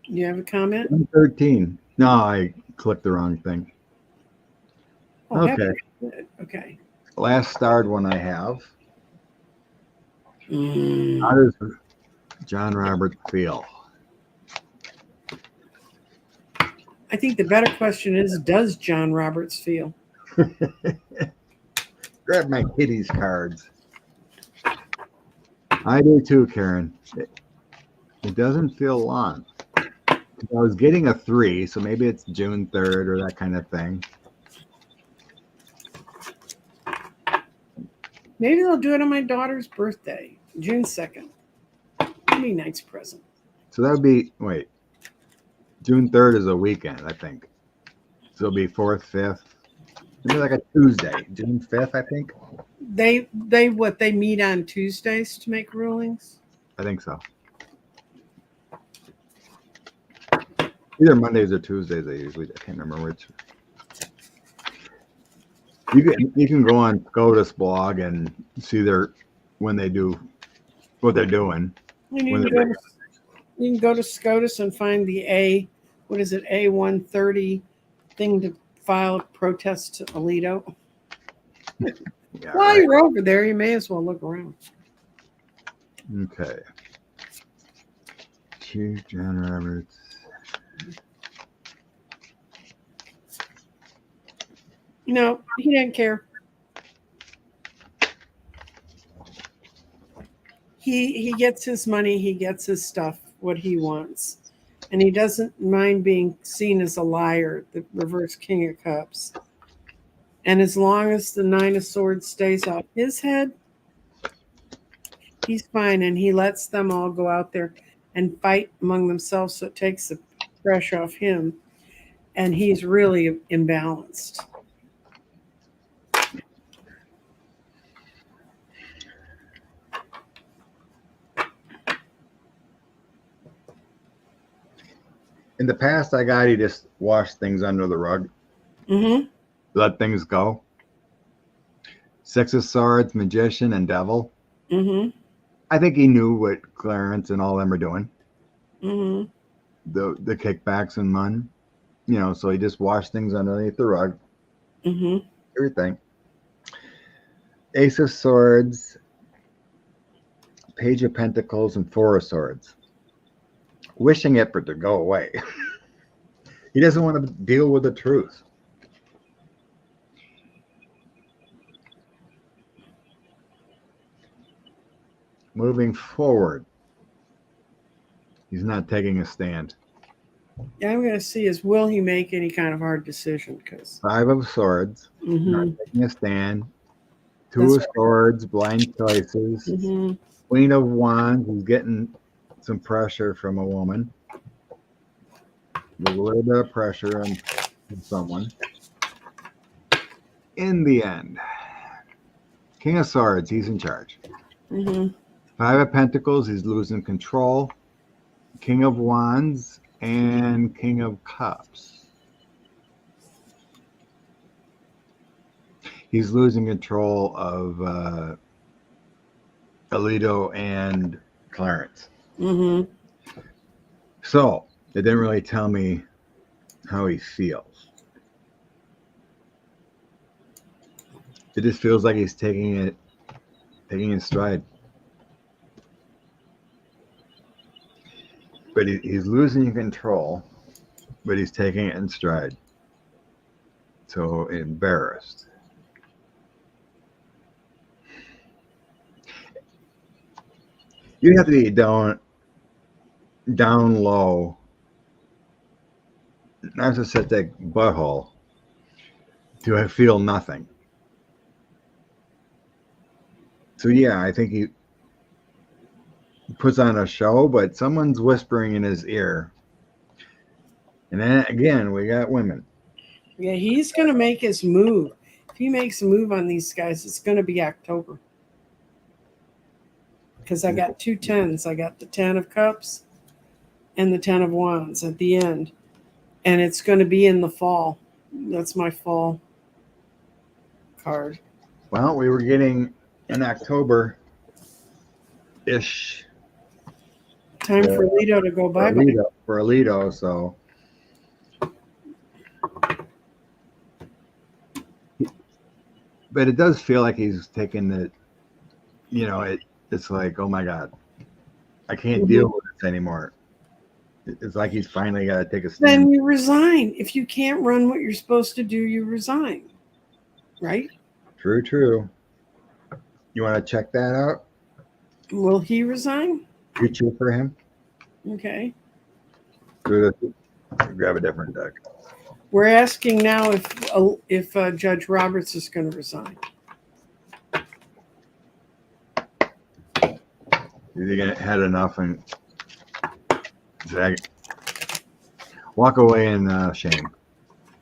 You have a comment? 113. No, I clicked the wrong thing. Oh, okay. Okay. Last starred one I have. How does John Roberts feel? I think the better question is, does John Roberts feel? Grab my kitties cards. I do too, Karen. It doesn't feel long. I was getting a 3, so maybe it's June 3rd or that kind of thing. Maybe they'll do it on my daughter's birthday, June 2nd. That'd be a nice present. So that would be, wait, June 3rd is a weekend, I think. So it'll be 4th, 5th. Maybe like a Tuesday, June 5th, I think. They meet on Tuesdays to make rulings? I think so. Either Mondays or Tuesdays, I can't remember which. You can go on SCOTUS blog and see when they do what they're doing. You can go to SCOTUS and find the A130 thing to file protest to Alito. Yeah, While right. you're over there, you may as well look around. Okay. Chief John Roberts. No, he didn't care. He gets his money, he gets his stuff, what he wants. And he doesn't mind being seen as a liar, the reverse King of Cups. And as long as the Nine of Swords stays off his head, he's fine. And he lets them all go out there and fight among themselves, so it takes the pressure off him. And he's really imbalanced. In the past, I got he just washed things under the rug, Mm-hmm. let things go. Six of Swords, Magician, and Devil. Mm-hmm. I think he knew what Clarence and all them are doing. Mm-hmm. The kickbacks and Mun. You know, so he just washed things underneath the rug. Mm-hmm. Everything. Ace of Swords, Page of Pentacles, and Four of Swords. Wishing it for it to go away. He doesn't want to deal with the truth. Moving forward, he's not taking a stand. Yeah, I'm going to see is will he make any kind of hard decision? Because Five of Swords, not taking a stand. Two of Swords, blind choices. Mm-hmm. Queen of Wands, he's getting some pressure from a woman. There's a little bit of pressure on someone. In the end, King of Swords, he's in charge. Mm-hmm. Five of Pentacles, he's losing control. King of Wands and King of Cups. He's losing control of Alito and Clarence. Mm-hmm. So it didn't really tell me how he feels. It just feels like he's taking it in stride. But he's losing control, but he's taking it in stride. So embarrassed. You have to be down low, narcissistic butthole to feel nothing. So yeah, I think he puts on a show, but someone's whispering in his ear. And then again, we got women. Yeah, he's going to make his move. If he makes a move on these guys, it's going to be October. Because I got two tens. I got the 10 of Cups and the 10 of Wands at the end. And it's going to be in the fall. That's my fall card. Well, we were getting in October-ish. Time for Alito to go bye-bye. For Alito, so. But it does feel like he's taking the, it's like, oh my God, I can't deal with this anymore. It's like he's finally got to take a stand. Then you resign. If you can't run what you're supposed to do, you resign. Right? True. You want to check that out? Will he resign? You cheer for him? Okay. Grab a different deck. We're asking now if Judge Roberts is going to resign. Is he going to had enough and walk away in shame?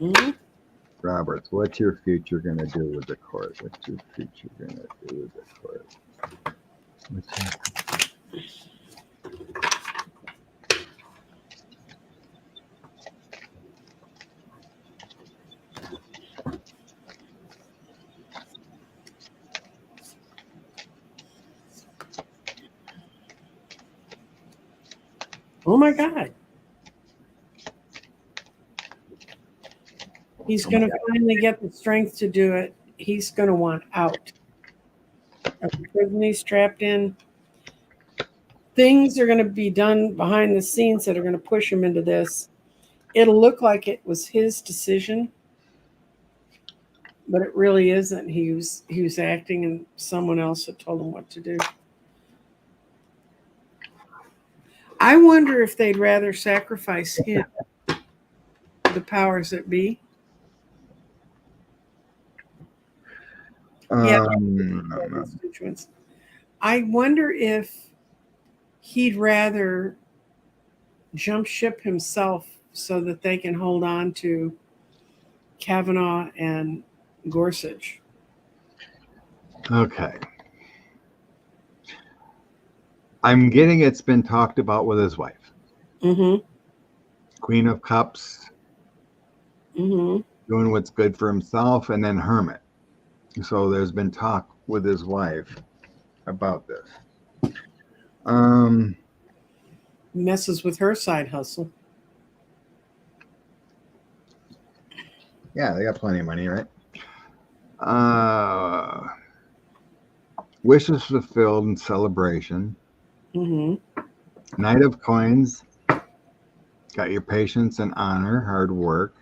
Mm-hmm. Roberts, what's your future going to do with the court? What's your future going to do with the court? Oh my God. He's Oh my going to God. finally get the strength to do it. He's going to want out of the prison he's trapped in. Things are going to be done behind the scenes that are going to push him into this. It'll look like it was his decision, but it really isn't. He was acting, and someone else had told him what to do. I wonder if they'd rather sacrifice him to the powers that be. Yeah, constituents. I wonder if he'd rather jump ship himself so that they can hold on to Kavanaugh and Gorsuch. Okay. I'm getting it's been talked about with his wife. Mm-hmm. Queen of Cups, Mm-hmm. doing what's good for himself, and then Hermit. So there's been talk with his wife about this. Messes with her side hustle. Yeah, they got plenty of money, right? Wishes fulfilled and celebration. Mm-hmm. Knight of Coins. Got your patience and honor, hard work.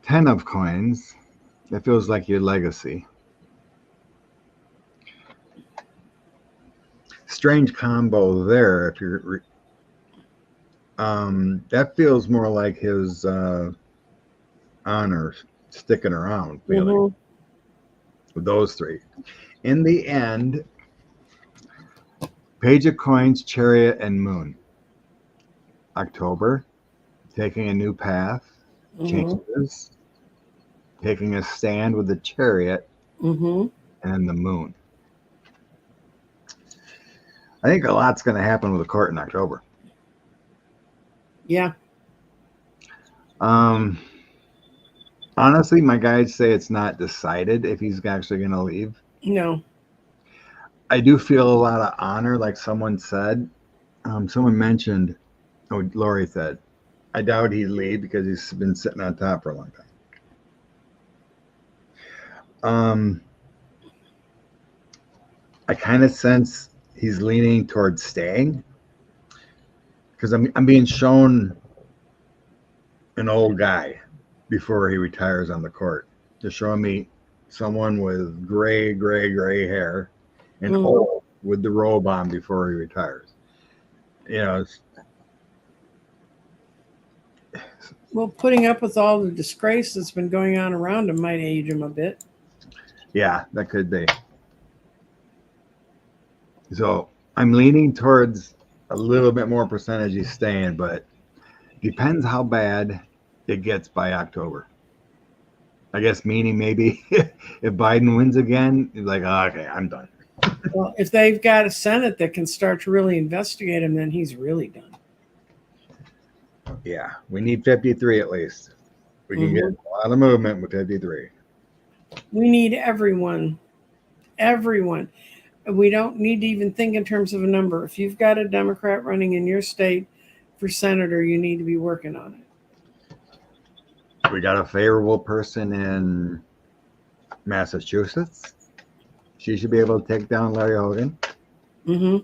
10 of Coins. That feels like your legacy. Strange combo there. If you're, that feels more like his honor sticking around feeling. Mm-hmm. With those three. In the end, Page of Coins, Chariot, and Moon. October, taking a new path, Mm-hmm. changes, taking a stand with the Chariot, Mm-hmm. and the Moon. I think a lot's going to happen with the court in October. Yeah. Honestly, my guides say it's not decided if he's actually going to leave. No. I do feel a lot of honor, like someone said. Someone mentioned, Lori said, I doubt he'd leave because he's been sitting on top for a long time. I kind of sense he's leaning towards staying because I'm being shown an old guy before he retires on the court. They're showing me someone with gray hair and old with the robe on before he retires. You know, Well, putting up with all the disgrace that's been going on around him might age him a bit. yeah, that could be. So I'm leaning towards a little bit more percentage he's staying, but depends how bad it gets by October. I guess meaning maybe if Biden wins again, he's like, oh, okay, I'm done. Well, if they've got a Senate that can start to really investigate him, then he's really done. Yeah, we need 53 at least. We can get a lot of movement with 53. We need everyone. Everyone. We don't need to even think in terms of a number. If you've got a Democrat running in your state for senator, you need to be working on it. We got a favorable person in Massachusetts. She should be able to take down Larry Hogan. Mm-hmm.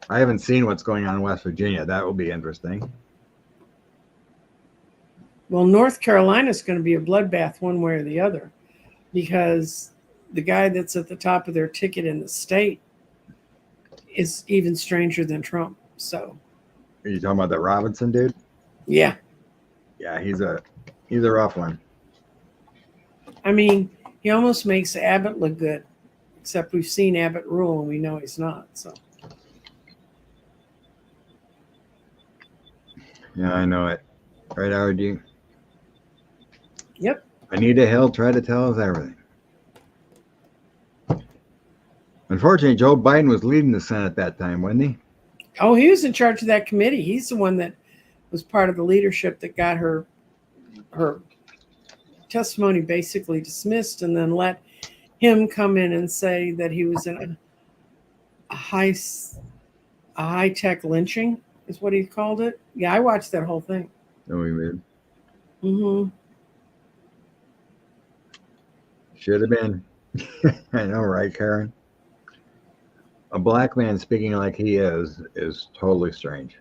I haven't seen what's going on in West Virginia. That will be interesting. Well, North Carolina is going to be a bloodbath one way or the other because the guy that's at the top of their ticket in the state is even stranger than Trump. So, Are you talking about that Robinson dude? yeah. Yeah, he's a rough one. I mean, he almost makes Abbott look good, except we've seen Abbott rule and we know he's not. So, yeah, I know it. Right, RG? yep. Anita Hill tried to tell us everything. Unfortunately, Joe Biden was leading the Senate that time, wasn't he? Oh, he was in charge of that committee. He's the one that was part of the leadership that got her testimony basically dismissed and then let him come in and say that he was in a high tech lynching is what he called it. Yeah, I watched that whole thing. Oh, we did. Mm-hmm. should have been. I know, right, Karen? A black man speaking like he is totally strange.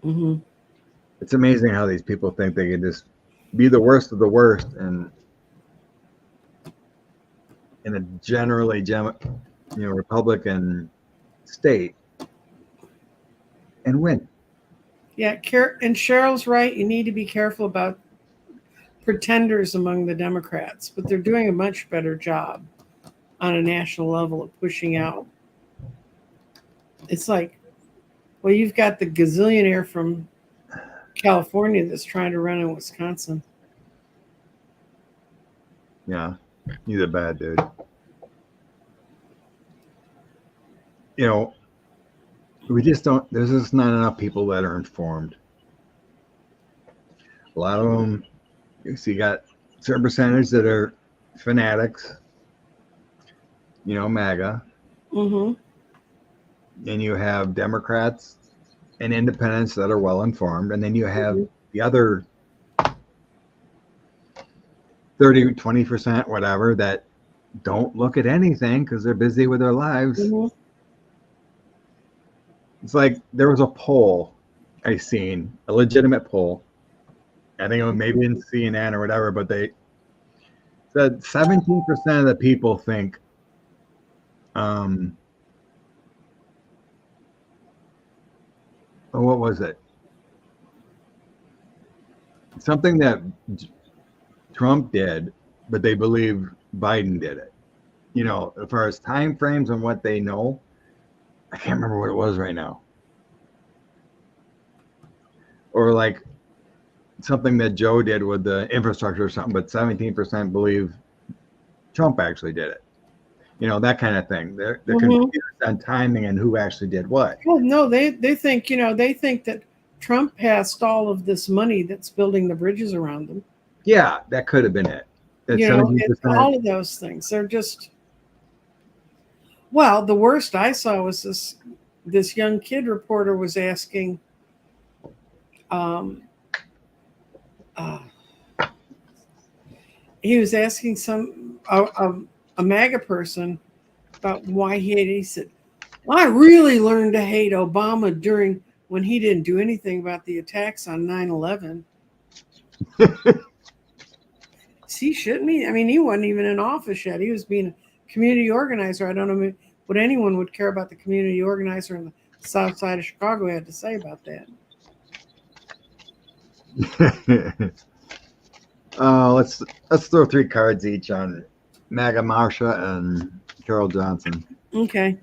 Mm-hmm. It's amazing how these people think they can just be the worst of the worst and in a generally Republican state and win. Yeah, and Cheryl's right. You need to be careful about pretenders among the Democrats, but they're doing a much better job on a national level of pushing out. It's like, well, you've got the gazillionaire from California that's trying to run in Wisconsin. Yeah, he's a bad dude. You know, we just don't, there's just not enough people that are informed. A lot of them, you see, got a certain percentage that are fanatics, MAGA. Mm-hmm. And you have Democrats and independents that are well informed. And then you have the other 30, 20%, whatever, that don't look at anything because they're busy with their lives. Mm-hmm. It's like there was a poll I seen, a legitimate poll. I think it was maybe in CNN or whatever, but they said 17% of the people think what was it? Something that Trump did, but they believe Biden did it. As far as time frames and what they know, I can't remember what it was right now. Or like something that Joe did with the infrastructure or something, but 17% believe Trump actually did it. That kind of thing. They're confused on timing and who actually did what. Well, no, they think, they think that Trump passed all of this money that's building the bridges around them. Yeah, that could have been it. All of those things. They're just, well, the worst I saw was this young kid reporter was asking, he was asking a MAGA person about why he hated. He said, well, I really learned to hate Obama when he didn't do anything about the attacks on 9/11. He shouldn't be. I mean, he wasn't even in office yet. He was being a community organizer. I don't know what anyone would care about the community organizer in the south side of Chicago had to say about that. Let's throw 3 cards each on MAGA Marsha and Carol Johnson. Okay.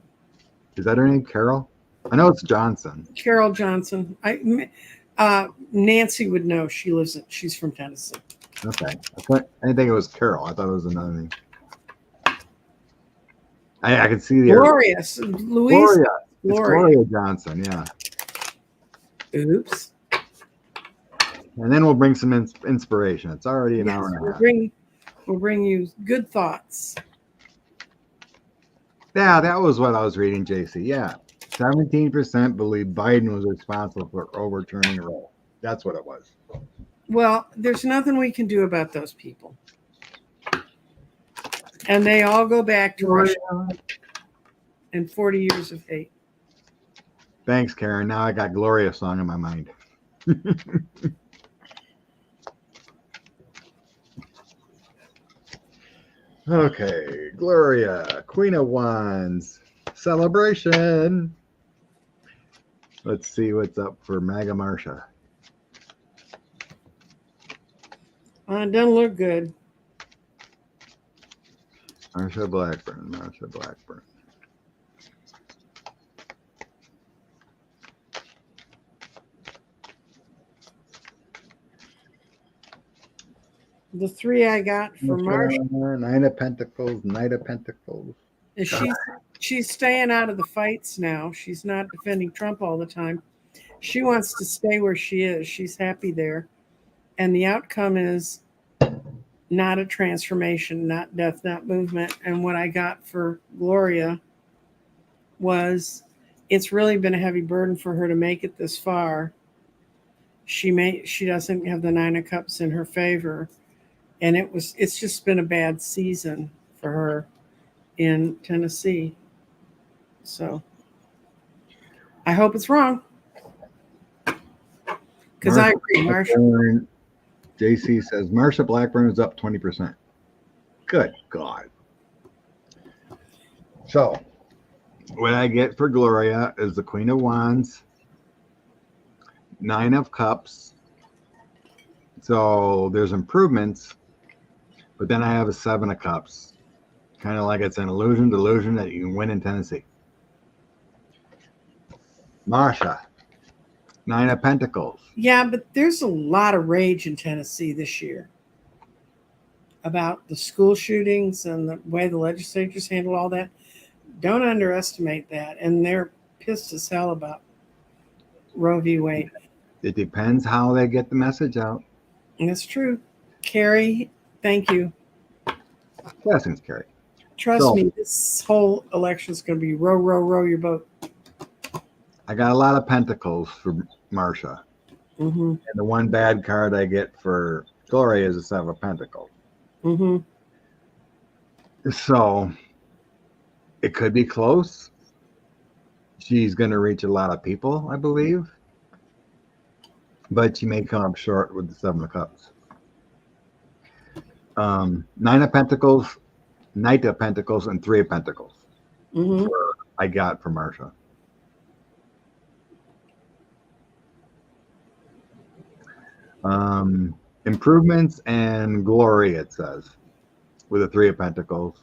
Is that her name, Carol? I know it's Johnson. Carol Johnson. Nancy would know. She's from Tennessee. Okay. I didn't think it was Carol. I thought it was another name. I could see the Gloria. Louise. Gloria Johnson. Yeah. Oops. And then we'll bring some inspiration. It's already an hour and a half. We'll bring you good thoughts. Yeah, that was what I was reading, JC. Yeah. 17% believe Biden was responsible for overturning Roe. That's what it was. Well, there's nothing we can do about those people. And they all go back to Russia and 40 years of hate. Thanks, Karen. Now I got Gloria song in my mind. Okay, Gloria, Queen of Wands, celebration. Let's see what's up for MAGA Marsha. It doesn't look good. Marsha Blackburn. The 3 I got for Marsha. Knight of Pentacles. She's staying out of the fights now. She's not defending Trump all the time. She wants to stay where she is. She's happy there. And the outcome is not a transformation, not death, not movement. And what I got for Gloria was it's really been a heavy burden for her to make it this far. She doesn't have the 9 of Cups in her favor. And it's just been a bad season for her in Tennessee. So I hope it's wrong. Because I agree, Marsha. JC says Marsha Blackburn is up 20%. Good God. So what I get for Gloria is the Queen of Wands, 9 of Cups. So there's improvements, but then I have a 7 of Cups. Kind of like it's an delusion that you can win in Tennessee. Marsha, 9 of Pentacles. Yeah, but there's a lot of rage in Tennessee this year about the school shootings and the way the legislatures handle all that. Don't underestimate that. And they're pissed as hell about Roe v. Wade. It depends how they get the message out. And that's true. Carrie, thank you. Blessings, Carrie. Trust me, this whole election is going to be row your boat. I got a lot of Pentacles for Marsha. Mm-hmm. And the one bad card I get for Gloria is a 7 of Pentacles. Mm-hmm. So it could be close. She's going to reach a lot of people, I believe. But she may come up short with the 7 of Cups. 9 of Pentacles, Knight of Pentacles, and 3 of Pentacles. Mm-hmm. I got for Marsha. Improvements and glory, it says, with a 3 of Pentacles.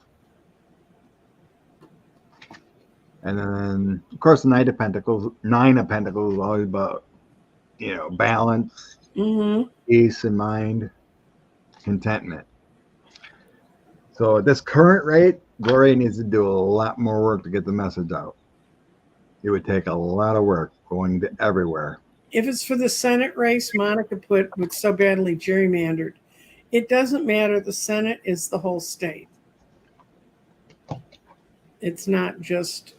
And then, of course, the 9 of Pentacles is always about, balance, Mm-hmm. peace in mind, contentment. So at this current rate, Gloria needs to do a lot more work to get the message out. It would take a lot of work going to everywhere. If it's for the Senate race, Monica put was so badly gerrymandered. It doesn't matter. The Senate is the whole state. It's not just.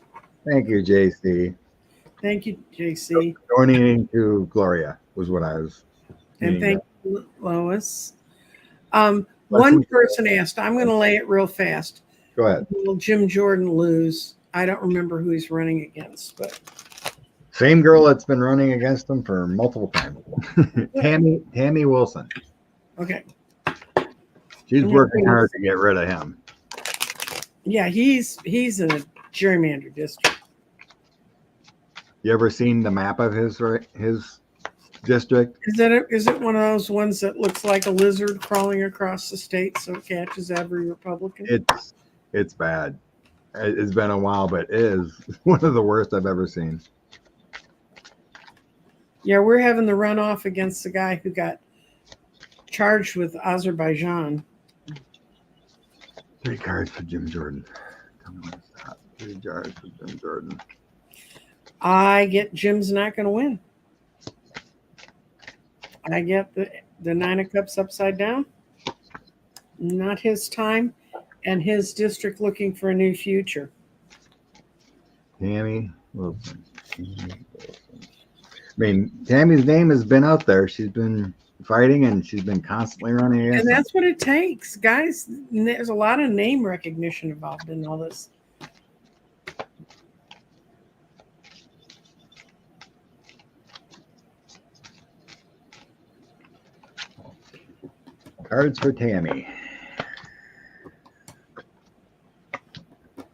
Thank you, JC. Thank you, JC. Donating to Gloria was what I was. And thank you, Lois. One person asked, I'm going to lay it real fast. Go ahead. Will Jim Jordan lose? I don't remember who he's running against, but. Same girl that's been running against him for multiple times. Tammy Wilson. Okay. She's working hard to get rid of him. Yeah, he's in a gerrymandered district. You ever seen the map of his district? Is it one of those ones that looks like a lizard crawling across the state so it catches every Republican? It's bad. It's been a while, but it is one of the worst I've ever seen. Yeah, we're having the runoff against the guy who got charged with Azerbaijan. 3 cards for Jim Jordan. Tell me what's that. 3 cards for Jim Jordan. I get Jim's not going to win. I get the 9 of Cups upside down. Not his time, and his district looking for a new future. Tammy Wilson. I mean, Tammy's name has been out there. She's been fighting, and she's been constantly running against And that's what it takes, guys. There's a lot of name recognition involved in all this. Cards for Tammy.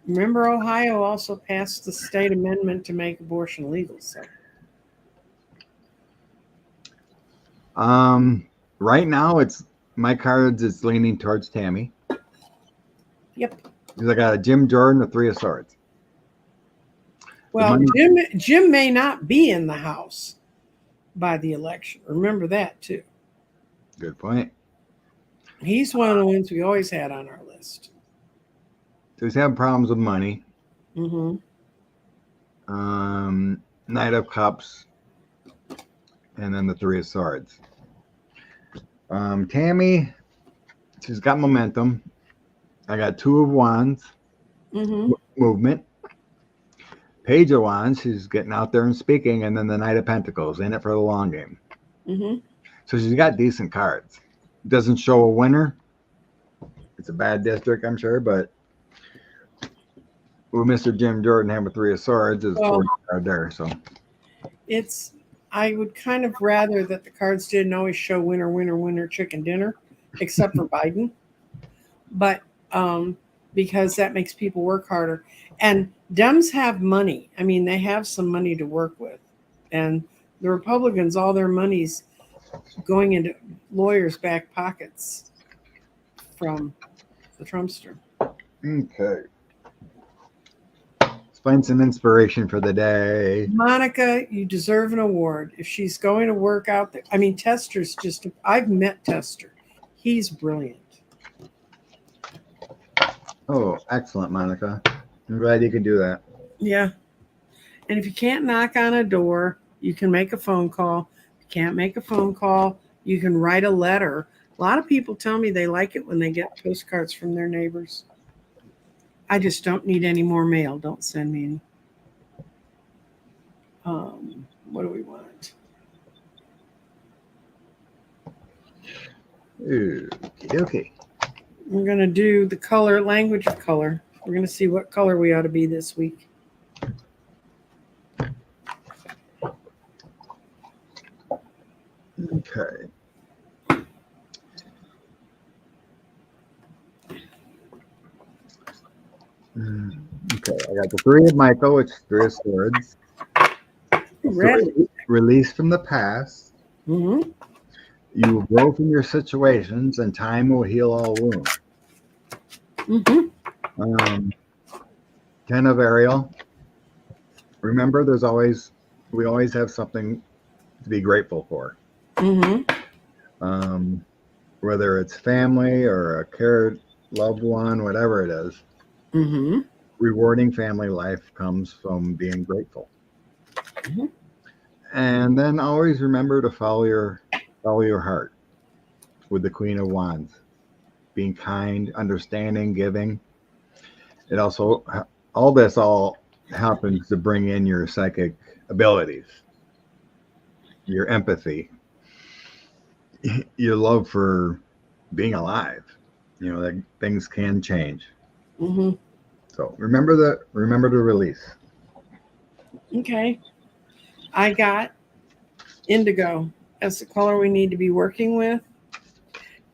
Remember, Ohio also passed the state amendment to make abortion legal. So, right now it's my cards. It's leaning towards Tammy. Yep. Because I got a Jim Jordan, a 3 of Swords. Well, Jim may not be in the House by the election. Remember that too. Good point. He's one of the ones we always had on our list. So he's having problems with money. Mm-hmm. Knight of Cups, and then the 3 of Swords. Tammy, she's got momentum. I got 2 of Wands, movement. Page of Wands, she's getting out there and speaking, and then the Knight of Pentacles, in it for the long game. Mm-hmm. So she's got decent cards. Doesn't show a winner, it's a bad district, I'm sure, but with Mr. Jim Jordan having 3 of swords is Well, 40 card there. So I would kind of rather that the cards didn't always show winner, winner, winner, chicken dinner, except for Biden. But because that makes people work harder. And Dems have money. I mean, they have some money to work with. And the Republicans, all their money's going into lawyers' back pockets from the Trumpster. okay. Let's find some inspiration for the day. Monica, you deserve an award. If she's going to work out there, I mean, Tester's just, I've met Tester. He's brilliant. Oh, excellent, Monica. I'm glad you can do that. Yeah. And if you can't knock on a door, you can make a phone call. If you can't make a phone call, you can write a letter. A lot of people tell me they like it when they get postcards from their neighbors. I just don't need any more mail. Don't send me any. What do we want? Okay. We're going to do the color, language of color. We're going to see what color we ought to be this week. Okay. Okay, I got the 3 of Michael, which is 3 of swords. Release from the past. Mm-hmm. You will grow from your situations, and time will heal all wounds. Mm-hmm. 10 of Ariel. Remember, we always have something to be grateful for. Mm-hmm. Whether it's family or a cared loved one, whatever it is. Mm-hmm. Rewarding family life comes from being grateful. Mm-hmm. And then always remember to follow your heart with the Queen of Wands. Being kind, understanding, giving. It also, all this happens to bring in your psychic abilities, your empathy, your love for being alive. You know, that things can change. Mm-hmm. So remember to release. Okay. I got indigo as the color we need to be working with.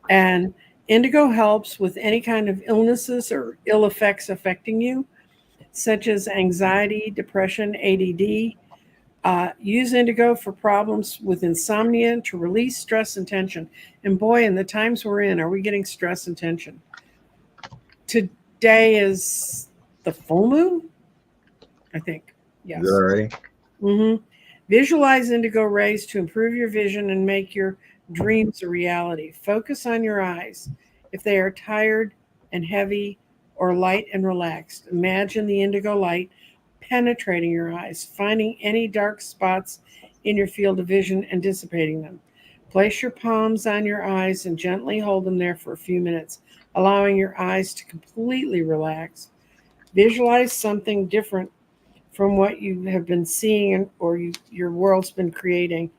And indigo helps with any kind of illnesses or ill effects affecting you, such as anxiety, depression, ADD. Use indigo for problems with insomnia to release stress and tension. And boy, in the times we're in, are we getting stress and tension? Today is the full moon, I think. Yes. Is that already? Mm-hmm. Visualize indigo rays to improve your vision and make your dreams a reality. Focus on your eyes. If they are tired and heavy or light and relaxed, imagine the indigo light penetrating your eyes, finding any dark spots in your field of vision and dissipating them. Place your palms on your eyes and gently hold them there for a few minutes, allowing your eyes to completely relax. Visualize something different from what you have been seeing or your world's been creating.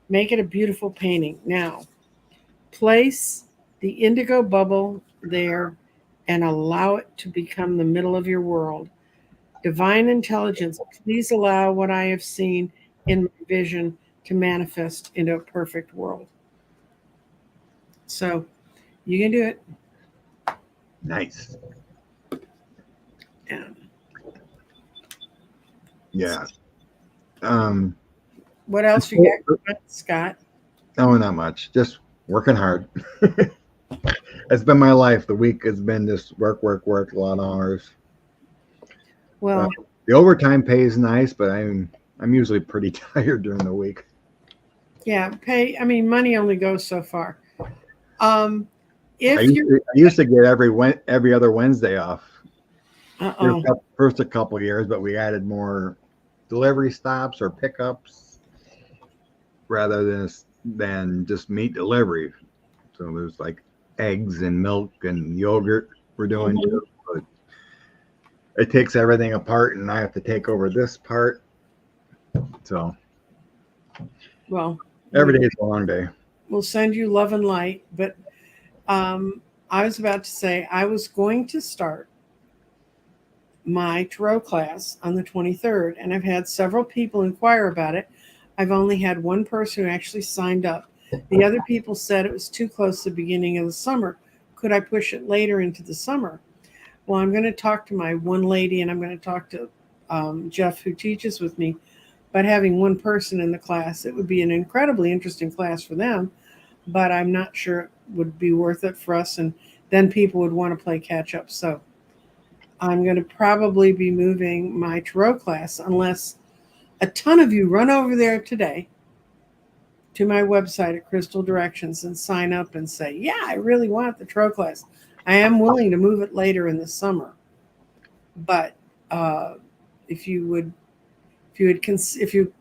Make it a beautiful painting. Now, place the indigo bubble there and allow it to become the middle of your world. Divine intelligence, please allow what I have seen in my vision to manifest into a perfect world. So you can do it. Nice. Yeah. Yeah. What else you got, Scott? No, not much. Just working hard. It's been my life. The week has been just work, a lot of hours. Well, the overtime pay is nice, but I'm usually pretty tired during the week. Yeah, money only goes so far. I used to get every other Wednesday off. First a couple of years, but we added more delivery stops or pickups rather than just meat delivery. So there's like eggs and milk and yogurt we're doing too. But it takes everything apart, and I have to take over this part. So, well, every day is a long day. We'll send you love and light, but I was about to say I was going to start my tarot class on the 23rd, and I've had several people inquire about it. I've only had one person who actually signed up. The other people said it was too close to the beginning of the summer. Could I push it later into the summer? Well, I'm going to talk to my one lady, and I'm going to talk to Jeff, who teaches with me. But having one person in the class, it would be an incredibly interesting class for them, but I'm not sure it would be worth it for us. And then people would want to play catch up. So I'm going to probably be moving my tarot class unless a ton of you run over there today to my website at Crystal Directions and sign up and say, yeah, I really want the tarot class. I am willing to move it later in the summer. But if you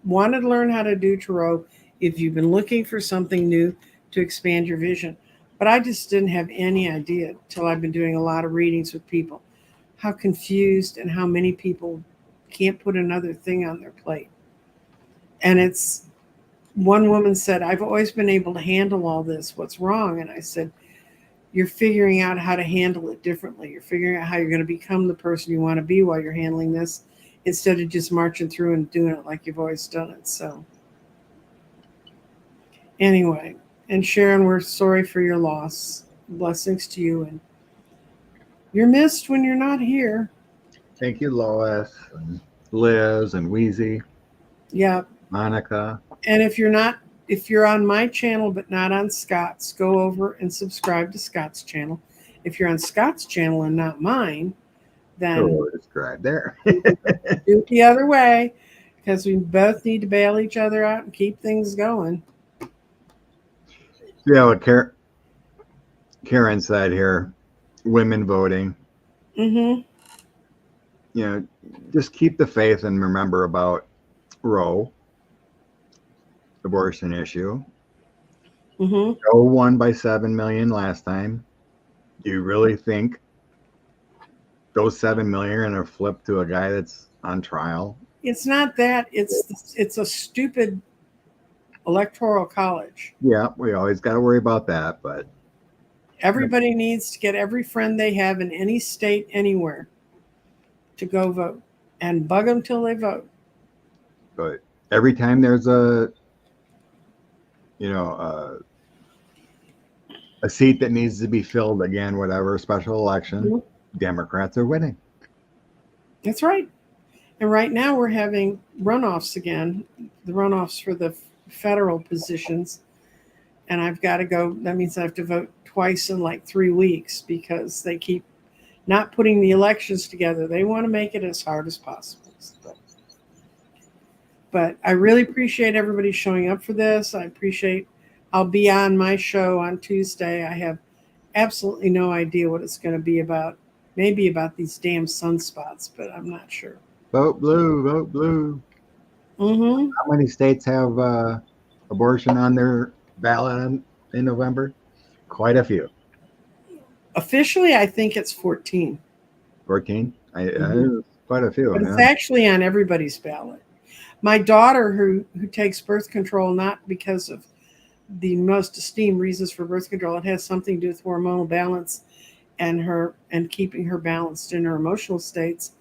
wanted to learn how to do tarot, if you've been looking for something new to expand your vision, but I just didn't have any idea till I've been doing a lot of readings with people, how confused and how many people can't put another thing on their plate. And it's, one woman said, I've always been able to handle all this. What's wrong? And I said, you're figuring out how to handle it differently. You're figuring out how you're going to become the person you want to be while you're handling this, instead of just marching through and doing it like you've always done it. So anyway, and Sharon, we're sorry for your loss. Blessings to you. And you're missed when you're not here. Thank you, Lois, and Liz, and Wheezy. Yeah. Monica. And if you're on my channel but not on Scott's, go over and subscribe to Scott's channel. If you're on Scott's channel and not mine, then subscribe there. do it the other way, because we both need to bail each other out and keep things going. Yeah, what Karen said here, women voting. Mm-hmm. You know, just keep the faith and remember about Roe, abortion issue. Mm-hmm. Joe won by 7 million last time. Do you really think those 7 million are going to flip to a guy that's on trial? It's not that. It's a stupid electoral college. Yeah, we always got to worry about that, but everybody needs to get every friend they have in any state, anywhere, to go vote, and bug them till they vote. But every time there's a seat that needs to be filled again, whatever special election, mm-hmm. Democrats are winning. That's right. And right now we're having runoffs again, the runoffs for the federal positions. And I've got to go. That means I have to vote twice in like 3 weeks, because they keep not putting the elections together. They want to make it as hard as possible. But I really appreciate everybody showing up for this. I'll be on my show on Tuesday. I have absolutely no idea what it's going to be about. Maybe about these damn sunspots, but I'm not sure. Vote blue, vote blue. Mm-hmm. How many states have abortion on their ballot in November? Quite a few. Officially, I think it's 14. 14? Quite a few. But it's actually on everybody's ballot. My daughter, who takes birth control, not because of the most esteemed reasons for birth control, it has something to do with hormonal balance and keeping her balanced in her emotional states.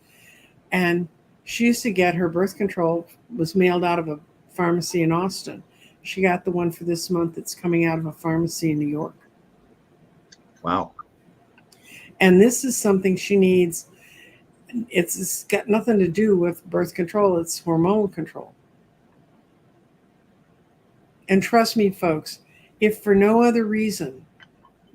And she used to get her birth control, was mailed out of a pharmacy in Austin. She got the one for this month that's coming out of a pharmacy in New York. Wow. And this is something she needs. It's got nothing to do with birth control. It's hormonal control. And trust me, folks, if for no other reason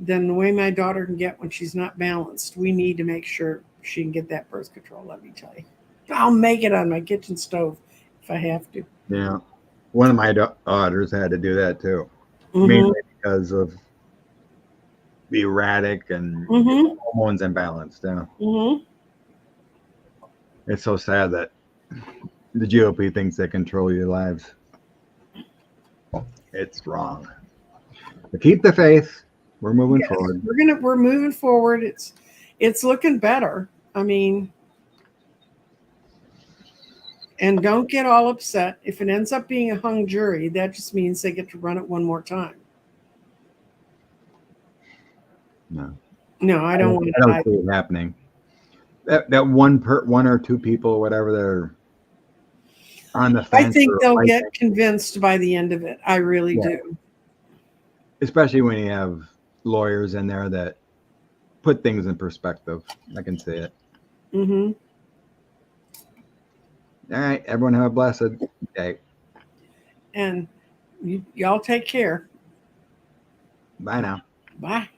than the way my daughter can get when she's not balanced, we need to make sure she can get that birth control, let me tell you. I'll make it on my kitchen stove if I have to. Yeah. One of my daughters had to do that too. Mm-hmm. Mainly because of the erratic and hormones imbalanced. Yeah. Mm-hmm. It's so sad that the GOP thinks they control your lives. It's wrong. But keep the faith. We're moving forward. We're moving forward. It's looking better. I mean, and don't get all upset. If it ends up being a hung jury, that just means they get to run it one more time. No. No, I don't want I don't to. see it happening. That one or two people, whatever, they're on the I fence think or they'll fighting. get convinced by the end of it. I really Yeah. do. Especially when you have lawyers in there that put things in perspective. I can see it. Mm-hmm. All right, everyone have a blessed day. And y'all take care. Bye now. Bye.